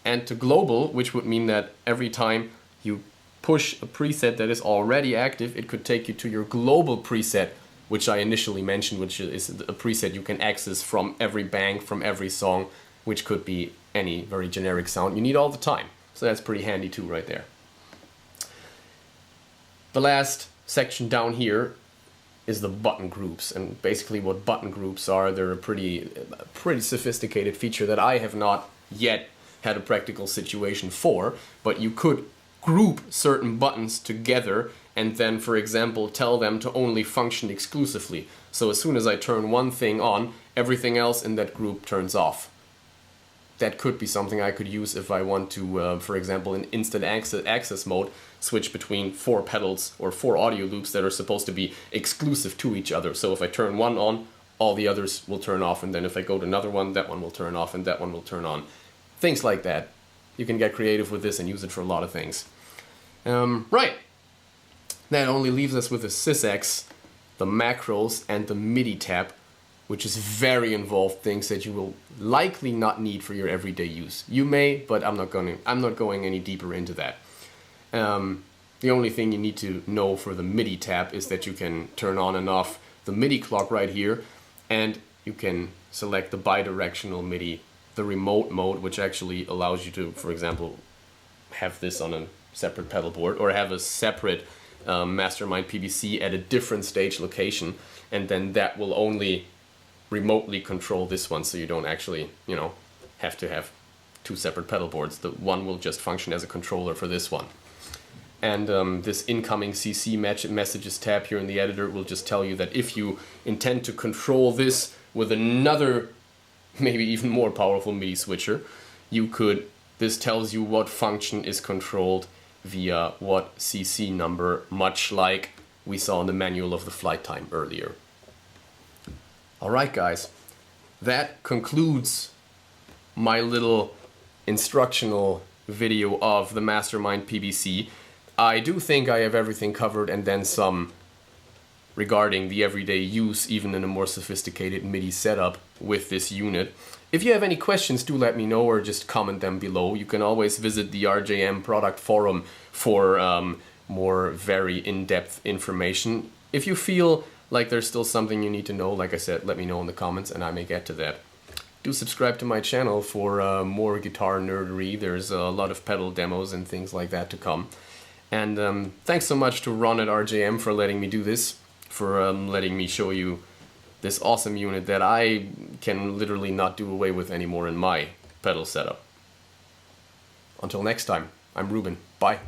and to global, which would mean that every time you push a preset that is already active, it could take you to your global preset, which I initially mentioned, which is a preset you can access from every bank, from every song, which could be any very generic sound you need all the time. So that's pretty handy too right there. The last section down here is the button groups, and basically what button groups are, they're a pretty sophisticated feature that I have not yet had a practical situation for, but you could group certain buttons together and then, for example, tell them to only function exclusively. So as soon as I turn one thing on, everything else in that group turns off. That could be something I could use if I want to, for example, in instant access mode, switch between 4 pedals or 4 audio loops that are supposed to be exclusive to each other. So if I turn one on, all the others will turn off, and then if I go to another one, that one will turn off and that one will turn on. Things like that. You can get creative with this and use it for a lot of things. Right. That only leaves us with the sysx, the macros, and the MIDI tab, which is very involved things that you will likely not need for your everyday use. You may, but I'm not going any deeper into that. The only thing you need to know for the MIDI tab is that you can turn on and off the MIDI clock right here, and you can select the bidirectional MIDI, the remote mode, which actually allows you to, for example, have this on a separate pedal board or have a separate Mastermind PBC at a different stage location, and then that will only remotely control this one, so you don't actually, have to have 2 separate pedal boards. The one will just function as a controller for this one. And this incoming CC messages tab here in the editor will just tell you that if you intend to control this with another, maybe even more powerful MIDI switcher, this tells you what function is controlled via what CC number, much like we saw in the manual of the flight time earlier. Alright guys, that concludes my little instructional video of the Mastermind PBC. I do think I have everything covered and then some regarding the everyday use, even in a more sophisticated MIDI setup with this unit. If you have any questions, do let me know or just comment them below. You can always visit the RJM product forum for more very in-depth information. If you feel like there's still something you need to know, like I said, let me know in the comments and I may get to that. Do subscribe to my channel for more guitar nerdery. There's a lot of pedal demos and things like that to come. And thanks so much to Ron at RJM for letting me do this, for letting me show you this awesome unit that I can literally not do away with anymore in my pedal setup. Until next time, I'm Ruben. Bye.